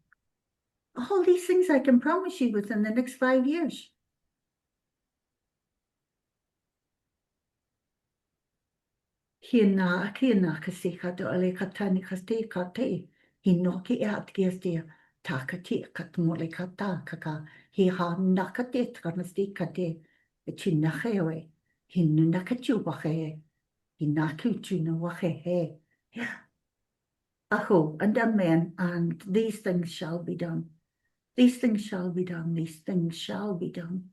S2: All these things I can promise you within the next 5 years. Hina kasika do ale katani kasti kate. Hinoki at gestia takati katmole kata kaka. He ha nakate kanasti kate. Chinahewe. Hinunakachu wahe. Hinakuchuna wahe. Yeah. Aho, and amen. And these things shall be done. These things shall be done. These things shall be done.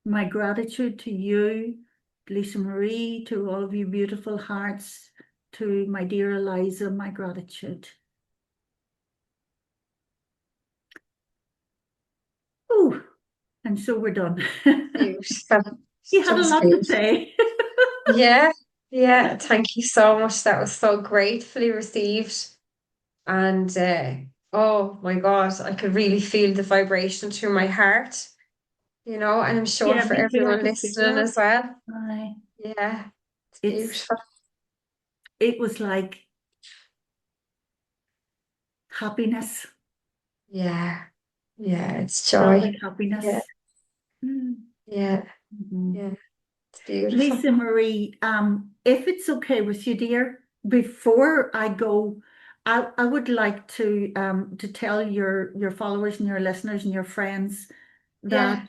S2: My gratitude to you, Lisa Marie, to all of you beautiful hearts, to my dear Eliza, my gratitude. Oh, and so we're done.
S1: Beautiful.
S2: You had a
S1: Just
S2: lot to
S1: beautiful.
S2: say.
S1: Yeah, thank you so much. That was so gratefully received. And oh my God, I could really feel the vibration through my heart, and I'm sure
S2: Yeah,
S1: for
S2: me too. I
S1: everyone
S2: could feel
S1: listening
S2: that.
S1: as well.
S2: Aye.
S1: Yeah, it's
S2: It's
S1: beautiful.
S2: it was like happiness.
S1: Yeah, it's
S2: Felt
S1: joy.
S2: like happiness.
S1: Yeah,
S2: Mm.
S1: yeah,
S2: Mhm.
S1: yeah, it's beautiful.
S2: Lisa Marie, if it's okay with you, dear, before I go, I would like to tell your followers and your listeners and your friends that
S1: Yeah,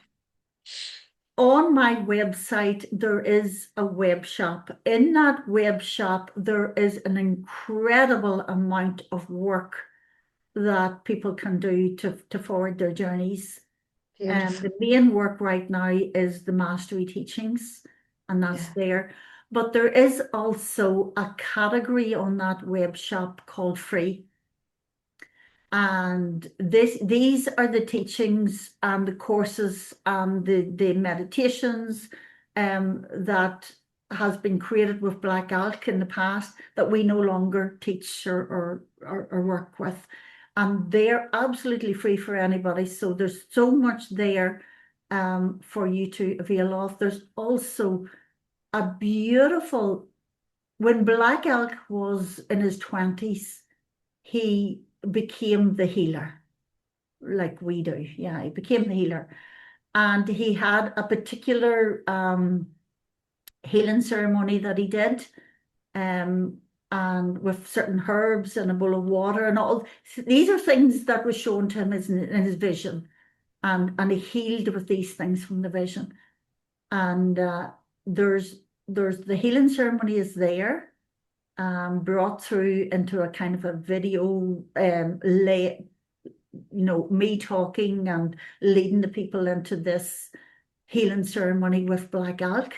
S2: on my website there is a web shop. In that web shop, there is an incredible amount of work that people can do to forward their journeys.
S1: beautiful.
S2: The main work right now is the mastery teachings, and that's
S1: Yeah,
S2: there. But there is also a category on that web shop called free. And these are the teachings and the courses and the meditations that has been created with Black Elk in the past that we no longer teach or work with. And they're absolutely free for anybody. So there's so much there for you to avail of. There's also a beautiful, when Black Elk was in his 20s, he became the healer like we do. Yeah, he became the healer. And he had a particular healing ceremony that he did, and with certain herbs and a bowl of water and all. These are things that were shown to him in his vision, and he healed with these things from the vision. And there's the healing ceremony is there, brought through into a kind of a video me talking and leading the people into this healing ceremony with Black Elk.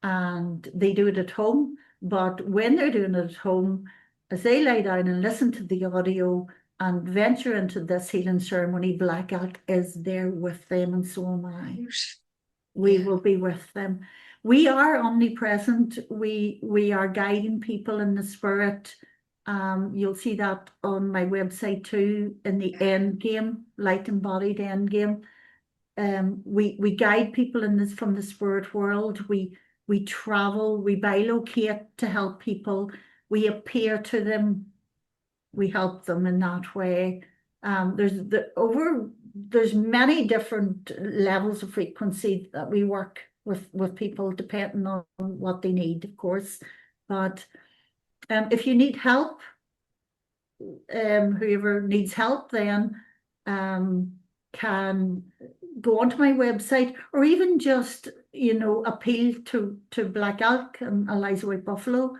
S2: And they do it at home. But when they're doing it at home, as they lie down and listen to the audio and venture into this healing ceremony, Black Elk is there with them, and so am I.
S1: beautiful.
S2: We
S1: Yeah,
S2: will be with them. We are omnipresent. We are guiding people in the spirit. You'll see that on my website too, in the end game, light embodied end game. We guide people in this from the spirit world. We travel, we bilocate to help people. We appear to them. We help them in that way. There's many different levels of frequency that we work with people depending on what they need, of course. But if you need help, whoever needs help then can go onto my website, or even just appeal to Black Elk and Eliza White Buffalo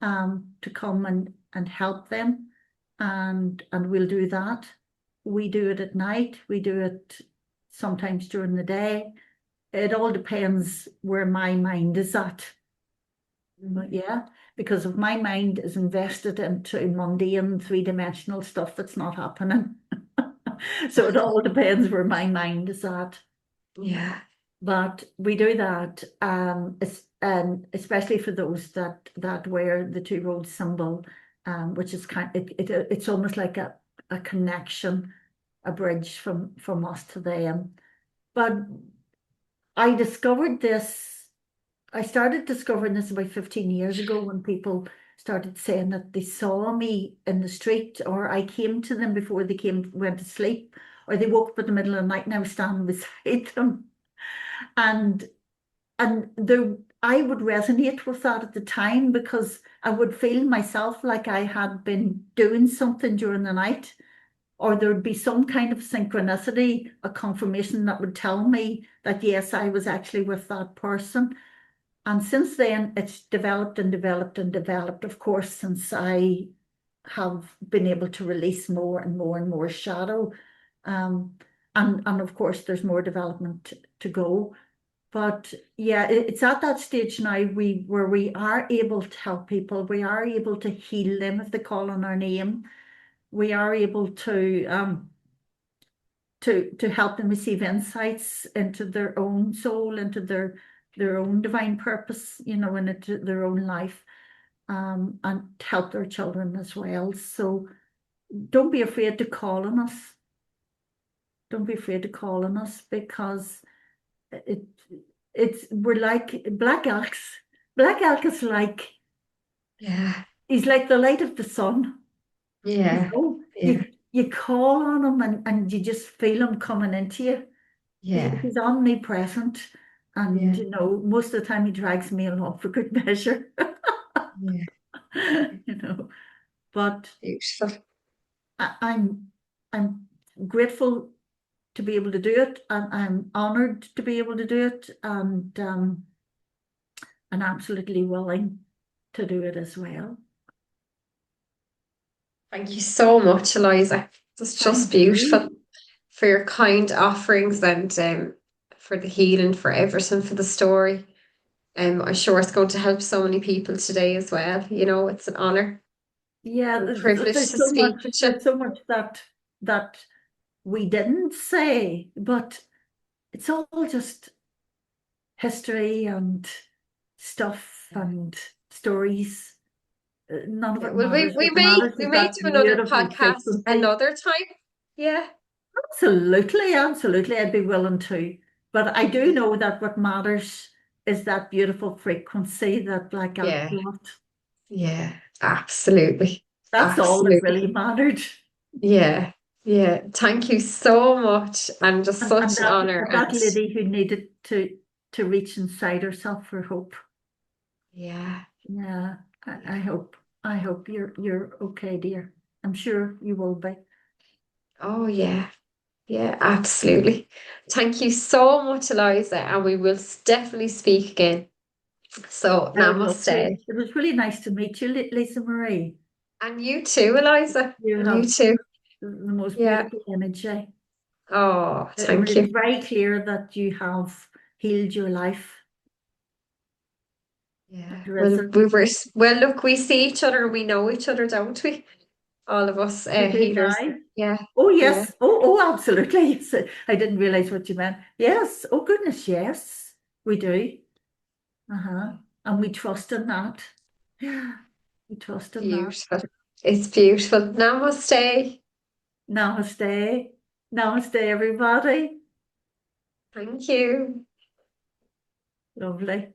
S2: to come and help them, and we'll do that. We do it at night, we do it sometimes during the day. It all depends where my mind is at. But yeah, because if my mind is invested into mundane three-dimensional stuff, that's not happening. So it all depends where my mind is at.
S1: yeah,
S2: But we do that, especially for those that wear the two road symbol, which is it's almost like a connection, a bridge from us to them. But I discovered this. I started discovering this about 15 years ago when people started saying that they saw me in the street, or I came to them before they went to sleep, or they woke up in the middle of the night and I was standing beside them. And I would resonate with that at the time because I would feel myself like I had been doing something during the night, or there would be some kind of synchronicity, a confirmation that would tell me that yes, I was actually with that person. And since then, it's developed and developed and developed, of course, since I have been able to release more and more and more shadow. And of course, there's more development to go. But yeah, it's at that stage now where we are able to help people. We are able to heal them if they call on our name. We are able to help them receive insights into their own soul, into their own divine purpose, and into their own life, and to help their children as well. So don't be afraid to call on us. Don't be afraid to call on us because we're like Black Elks. Black Elk is like,
S1: Yeah.
S2: he's like the light of the sun.
S1: Yeah. Yeah.
S2: You call on him and you just feel him coming into you.
S1: Yeah.
S2: He's omnipresent. And,
S1: Yeah.
S2: most of the time he drags me along for good measure.
S1: Yeah.
S2: But
S1: Beautiful.
S2: I'm grateful to be able to do it, and I'm honored to be able to do it, and absolutely willing to do it as well.
S1: Thank you so much, Eliza. It's just
S2: Thank
S1: beautiful
S2: you.
S1: for your kind offerings and for the healing, for everything, for the story. I'm sure it's going to help so many people today as well. It's an honor
S2: Yeah,
S1: and a privilege to
S2: there's so
S1: speak
S2: much
S1: with you.
S2: there's so much that we didn't say, but it's all just history and stuff and stories. None of
S1: Yeah,
S2: it
S1: well, we,
S2: matters.
S1: we
S2: What
S1: may
S2: matters
S1: we
S2: is
S1: may
S2: that
S1: do another
S2: beautiful
S1: podcast
S2: frequency.
S1: another time. Yeah,
S2: Absolutely, absolutely, I'd be willing to. But I do
S1: yeah,
S2: know that what matters is that beautiful frequency that Black Elk
S1: yeah,
S2: brought.
S1: yeah. Absolutely,
S2: That's all that
S1: absolutely.
S2: really mattered.
S1: Yeah, yeah. Thank you so much, and just
S2: And
S1: such an
S2: that
S1: honor.
S2: and that
S1: And
S2: lady who needed to reach inside herself for hope.
S1: yeah,
S2: Yeah, I
S1: yeah.
S2: hope you're okay, dear. I'm sure you will be.
S1: Oh yeah, yeah. Absolutely. Thank you so much, Eliza, and we will definitely speak again. So
S2: I would love to.
S1: namaste,
S2: It was really nice to meet you, Lisa Marie.
S1: and you too, Eliza,
S2: You
S1: and you
S2: have
S1: too.
S2: the most
S1: Yeah.
S2: beautiful energy.
S1: Oh, thank
S2: It's
S1: you.
S2: very clear that you have healed your life.
S1: Yeah.
S2: There is
S1: Well,
S2: a
S1: well, look, we see each other, we know each other, don't we? All of us
S2: we do
S1: healers.
S2: now.
S1: Yeah.
S2: Oh
S1: Yeah.
S2: yes. Oh, absolutely. Yes. I didn't realize what you meant. Yes. Oh goodness, yes. We do. Uh-huh. And we trust in that. Yeah. We trust in that.
S1: Beautiful. It's beautiful. Namaste.
S2: Namaste. Namaste, everybody.
S1: Thank you.
S2: Lovely.